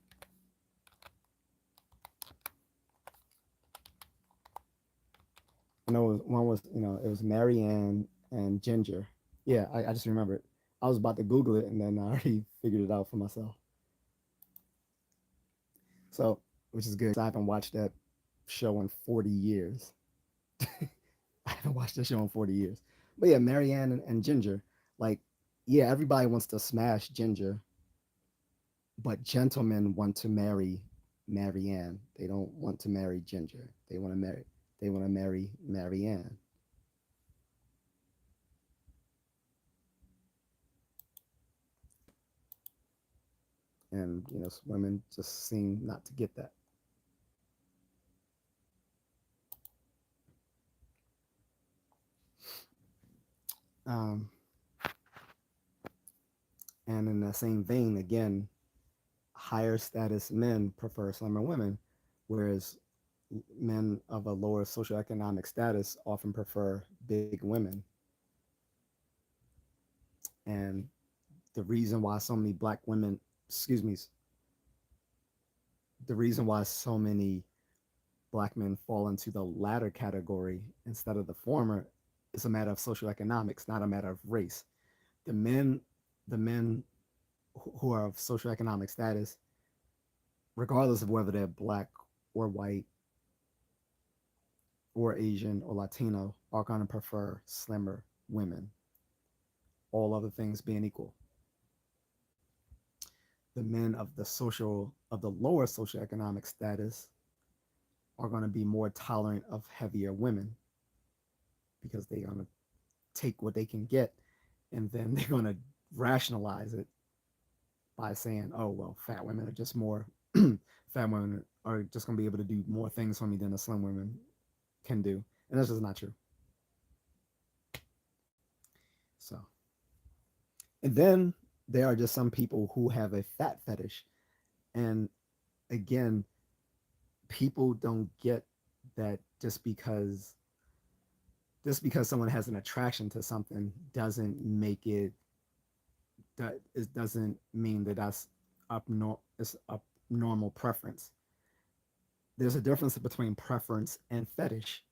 I know one was, it was Marianne and Ginger. Yeah, I just remember it. I was about to Google it, and then I already figured it out for myself. So, which is good. I haven't watched that show in 40 years. I haven't watched that show in 40 years. But yeah, Marianne and Ginger, like, yeah, everybody wants to smash Ginger, but gentlemen want to marry Marianne. They don't want to marry Ginger. They want to marry Marianne. And women just seem not to get that. Um, and in the same vein, again, higher status men prefer slimmer women, whereas men of a lower socioeconomic status often prefer big women. And the reason why so many black women, excuse me, the reason why so many black men fall into the latter category instead of the former is a matter of socioeconomics, not a matter of race. The men, the men who are of socioeconomic status, regardless of whether they're black or white or Asian or Latino, are going to prefer slimmer women, all other things being equal. The men of the lower socioeconomic status are going to be more tolerant of heavier women because they're going to take what they can get, and then they're going to rationalize it by saying, "Oh well, fat women are just more fat women are just going to be able to do more things for me than a slim woman can do," and that's just not true. So, and then there are just some people who have a fat fetish, and again, people don't get that just because someone has an attraction to something doesn't make it that it doesn't mean that that's it's a normal preference. There's a difference between preference and fetish.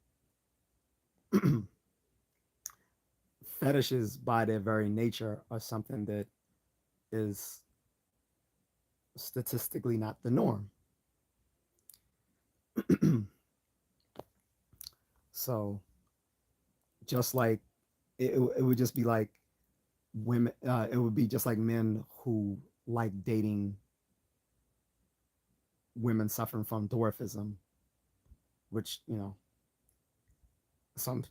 Fetishes by their very nature are something that is statistically not the norm. So just like it would just be like women, it would be just like men who like dating women suffering from dwarfism, which some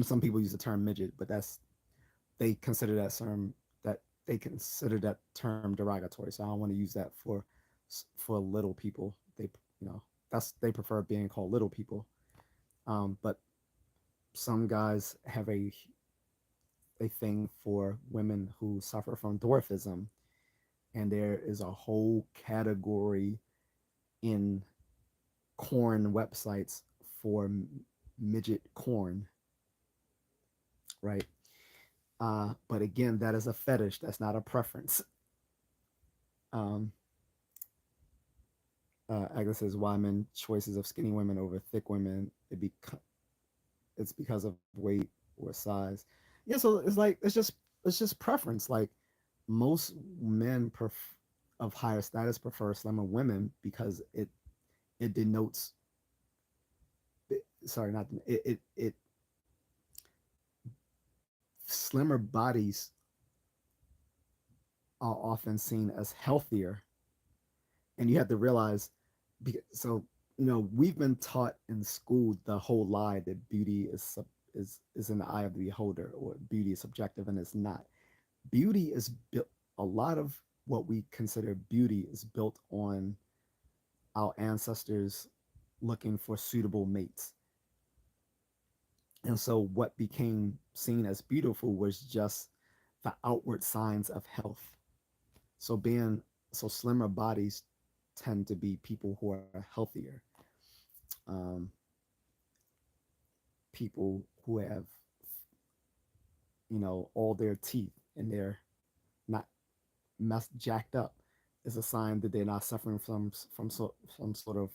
some people use the term midget, but they consider that they consider that term derogatory. So I don't want to use that for little people. They prefer being called little people. But some guys have a thing for women who suffer from dwarfism, and there is a whole category in corn websites for midget corn, right? But again, that is a fetish. That's not a preference. Um, Agnes says, "Why men choices of skinny women over thick women? It's because of weight or size." Yeah, so it's like it's just preference. Like most men of higher status prefer slimmer women because it denotes, sorry, not it slimmer bodies are often seen as healthier, and you have to realize, so we've been taught in school the whole lie that beauty is in the eye of the beholder, or beauty is subjective, and it's not. Beauty is built, a lot of what we consider beauty is built on our ancestors looking for suitable mates. And so what became seen as beautiful was just the outward signs of health. So being so slimmer bodies tend to be people who are healthier, um, people who have all their teeth and they're not messed jacked up, is a sign that they're not suffering from sort of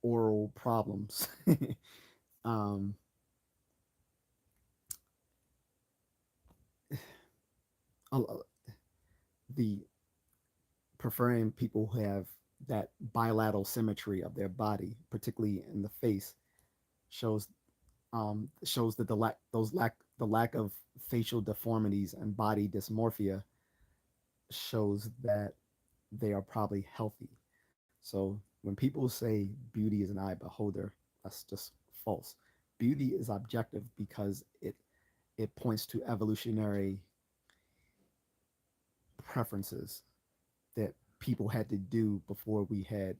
oral problems. um, the preferring people who have that bilateral symmetry of their body, particularly in the face, shows shows that the lack of facial deformities and body dysmorphia shows that they are probably healthy. So when people say beauty is an eye beholder, that's just false. Beauty is objective because it points to evolutionary preferences that people had to do before we had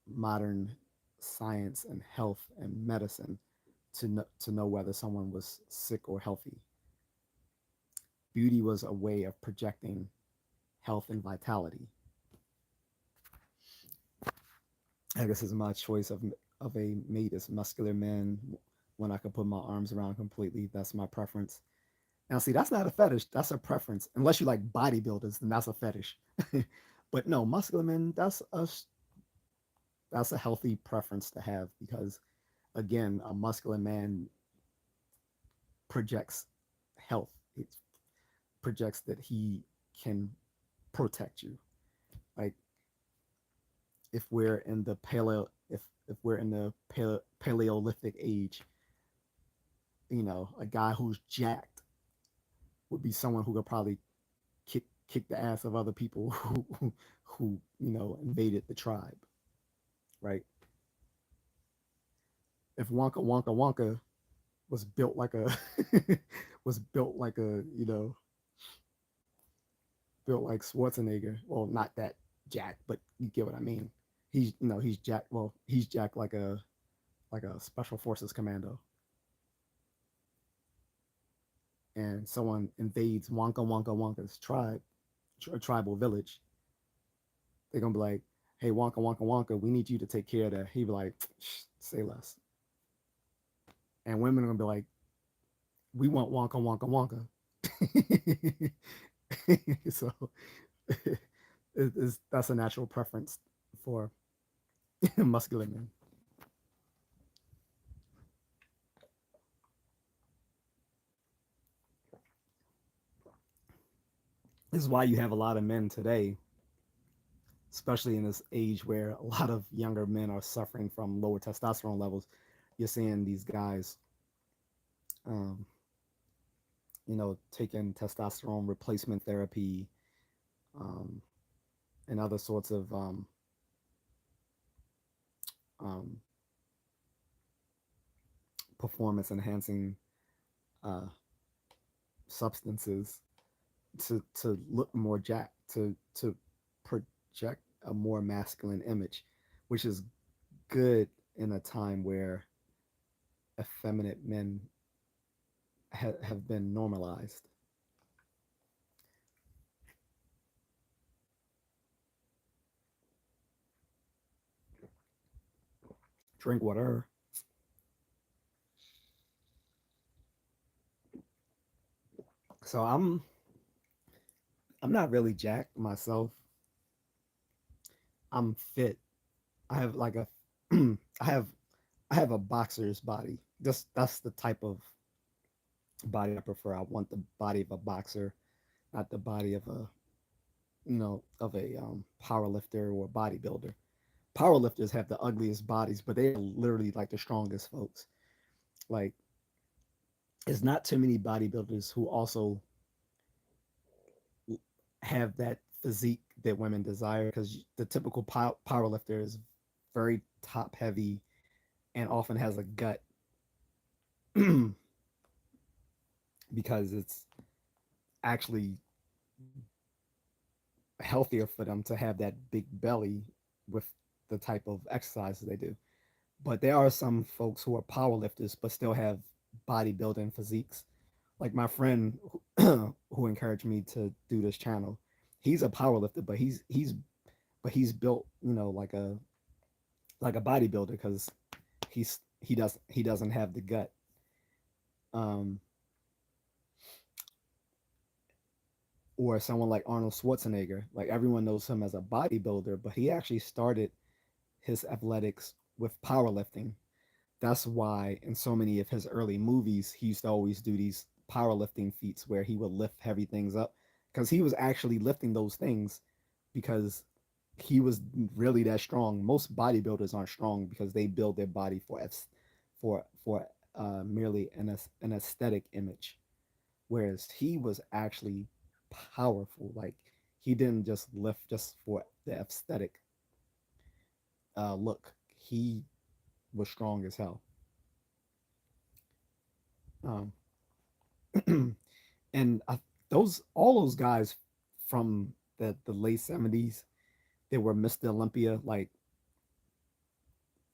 modern science and health and medicine to know whether someone was sick or healthy. Beauty was a way of projecting health and vitality. I guess is my choice of a mate is muscular men when I can put my arms around completely. That's my preference. Now, see, that's not a fetish. That's a preference. Unless you like bodybuilders, then that's a fetish. But no, muscular men, that's a healthy preference to have because, again, a muscular man projects health. It projects that he can protect you. Like if we're in the if we're in the Paleolithic age, a guy who's jacked would be someone who could probably kick the ass of other people who invaded the tribe, right? If Wonka was built like a was built like a built like Schwarzenegger, well, not that jacked, but you get what I mean. He's jacked. Well, he's jacked like a special forces commando, and someone invades Wonka's tribal village. They're gonna be like, "Hey, Wonka, we need you to take care of that." He'd be like, "Say less." And women are gonna be like, "We want Wonka." So that's a natural preference for muscular men. This is why you have a lot of men today, especially in this age where a lot of younger men are suffering from lower testosterone levels. You're seeing these guys, um, taking testosterone replacement therapy, um, and other sorts of um, performance enhancing uh, substances to look more jacked, to project a more masculine image, which is good in a time where effeminate men have been normalized. Drink water. So I'm not really jacked myself. I'm fit. I have like a I have I have a boxer's body. That's the type of body I prefer. I want the body of a boxer, not the body of a of a power lifter or bodybuilder. Power lifters have the ugliest bodies, but they are literally like the strongest folks. Like, it's not too many bodybuilders who also have that physique that women desire, because the typical power lifter is very top heavy and often has a gut because it's actually healthier for them to have that big belly with the type of exercises they do. But there are some folks who are power lifters but still have bodybuilding physiques. Like my friend who encouraged me to do this channel, he's a power lifter, but he's built, like a bodybuilder, because he doesn't have the gut. Um, or someone like Arnold Schwarzenegger, like everyone knows him as a bodybuilder, but he actually started his athletics with powerlifting. That's why in so many of his early movies, he used to always do these powerlifting feats where he would lift heavy things up, because he was actually lifting those things because he was really that strong. Most bodybuilders aren't strong because they build their body for merely an aesthetic image, whereas he was actually powerful. Like, he didn't just lift just for the aesthetic look. He was strong as hell. Um, and those all those guys from the late 70s, they were Mr. Olympia. Like,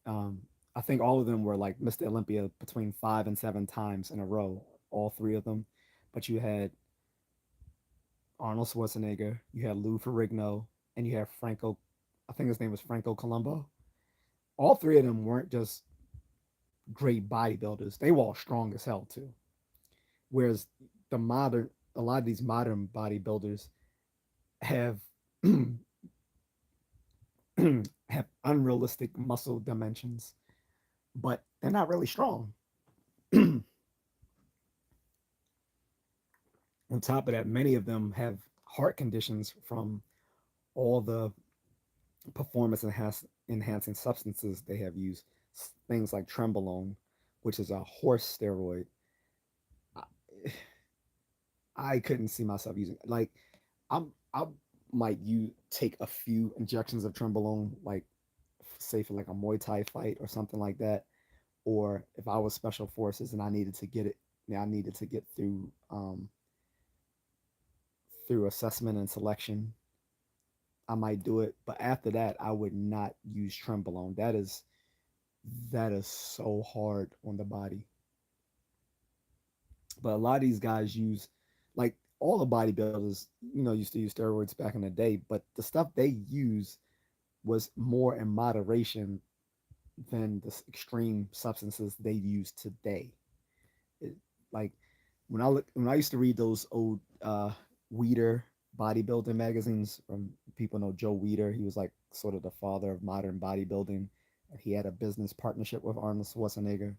um, I think all of them were like Mr. Olympia between 5 and 7 times in a row, all three of them. But you had Arnold Schwarzenegger, you had Lou Ferrigno, and you had Franco. I think his name was Franco Colombo. All three of them weren't just great bodybuilders; they were all strong as hell too. Whereas a lot of these modern bodybuilders have have unrealistic muscle dimensions, but they're not really strong. On top of that, many of them have heart conditions from all the performance enhancing substances they have used. Things like trembolone, which is a horse steroid. I, I couldn't see myself using it. Like, I might you take a few injections of trembolone, like say for like a Muay Thai fight or something like that, or if I was special forces and I needed to get it, I needed to get through assessment and selection, I might do it. But after that, I would not use trembolone. That is so hard on the body. But a lot of these guys use, like, all the bodybuilders, used to use steroids back in the day, but the stuff they use was more in moderation than the extreme substances they use today. It, like, when I used to read those old Weider bodybuilding magazines from people know Joe Weider, he was like sort of the father of modern bodybuilding. He had a business partnership with Arnold Schwarzenegger.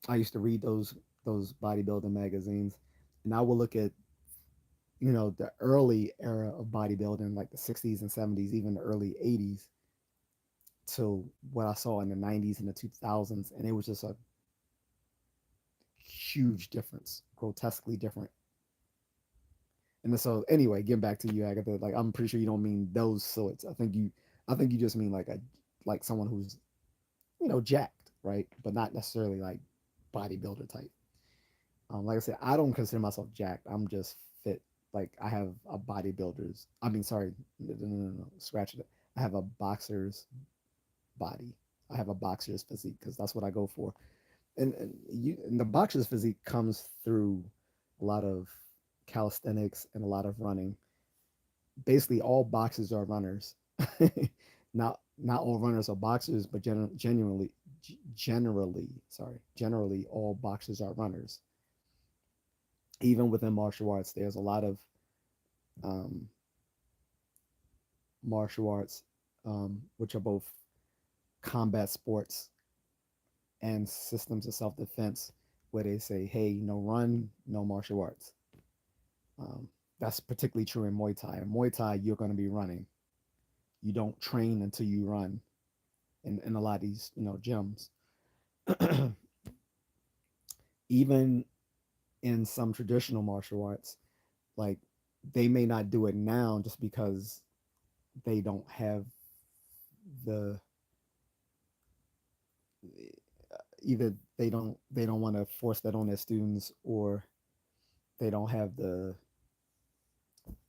I used to read those bodybuilding magazines, and I would look at the early era of bodybuilding, like the 60s and 70s, even the early 80s, to what I saw in the 90s and the 2000s, and it was just a huge difference, grotesquely different. And so, anyway, getting back to you, Agatha, like, I'm pretty sure you don't mean those sorts. I think you just mean like someone who's jacked, right, but not necessarily like bodybuilder type. Like I said, I don't consider myself jacked. I'm just fit. Like, I have a bodybuilder's. I mean, sorry, no, scratch it. I have a boxer's body. I have a boxer's physique because that's what I go for. And the boxer's physique comes through a lot of calisthenics and a lot of running. Basically, all boxers are runners. Not all runners are boxers, but generally all boxers are runners. Even within martial arts, there's a lot of um, martial arts, which are both combat sports and systems of self defense, where they say, hey, no run, no martial arts. That's particularly true in Muay Thai. In Muay Thai, you're going to be running. You don't train until you run in a lot of these, gyms. Even in some traditional martial arts, like they may not do it now just because they don't have the either they don't want to force that on their students, or they don't have the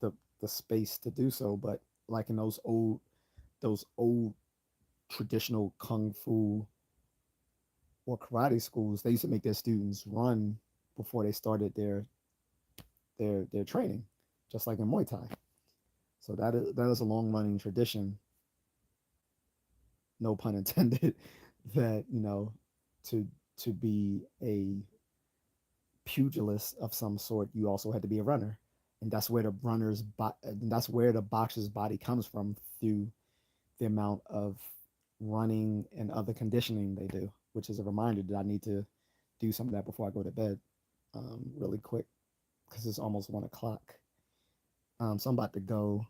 the space to do so. But like in those old traditional kung fu or karate schools, they used to make their students run before they started their training, just like in Muay Thai. So that is a long running tradition, no pun intended, that to to be a pugilist of some sort, you also had to be a runner, and that's where the boxer's body comes from, through the amount of running and other conditioning they do, which is a reminder that I need to do some of that before I go to bed, really quick, because it's almost 1 o'clock. So I'm about to go.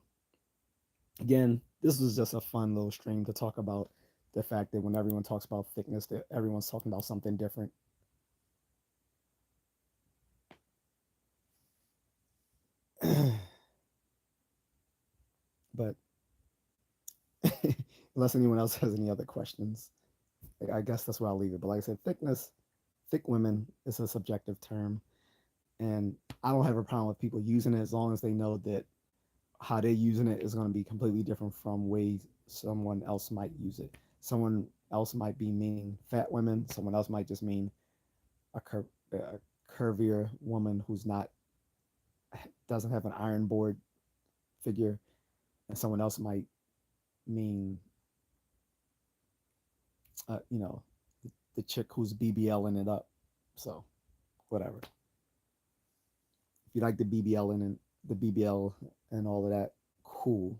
Again, this was just a fun little stream to talk about the fact that when everyone talks about thickness, that everyone's talking about something different. But unless anyone else has any other questions, I guess that's where I'll leave it. But like I said, thick women is a subjective term, and I don't have a problem with people using it as long as they know that how they're using it is going to be completely different from ways someone else might use it. Someone else might be meaning fat women. Someone else might just mean a curvier woman who's not doesn't have an iron board figure, and someone else might mean you know the chick who's BBLing it up. So whatever. If you like the BBL and the BBL and all of that, cool.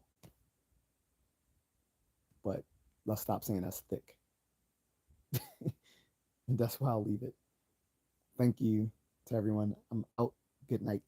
But let's stop saying that's thick. And that's why I'll leave it. Thank you to everyone. I'm out. Good night.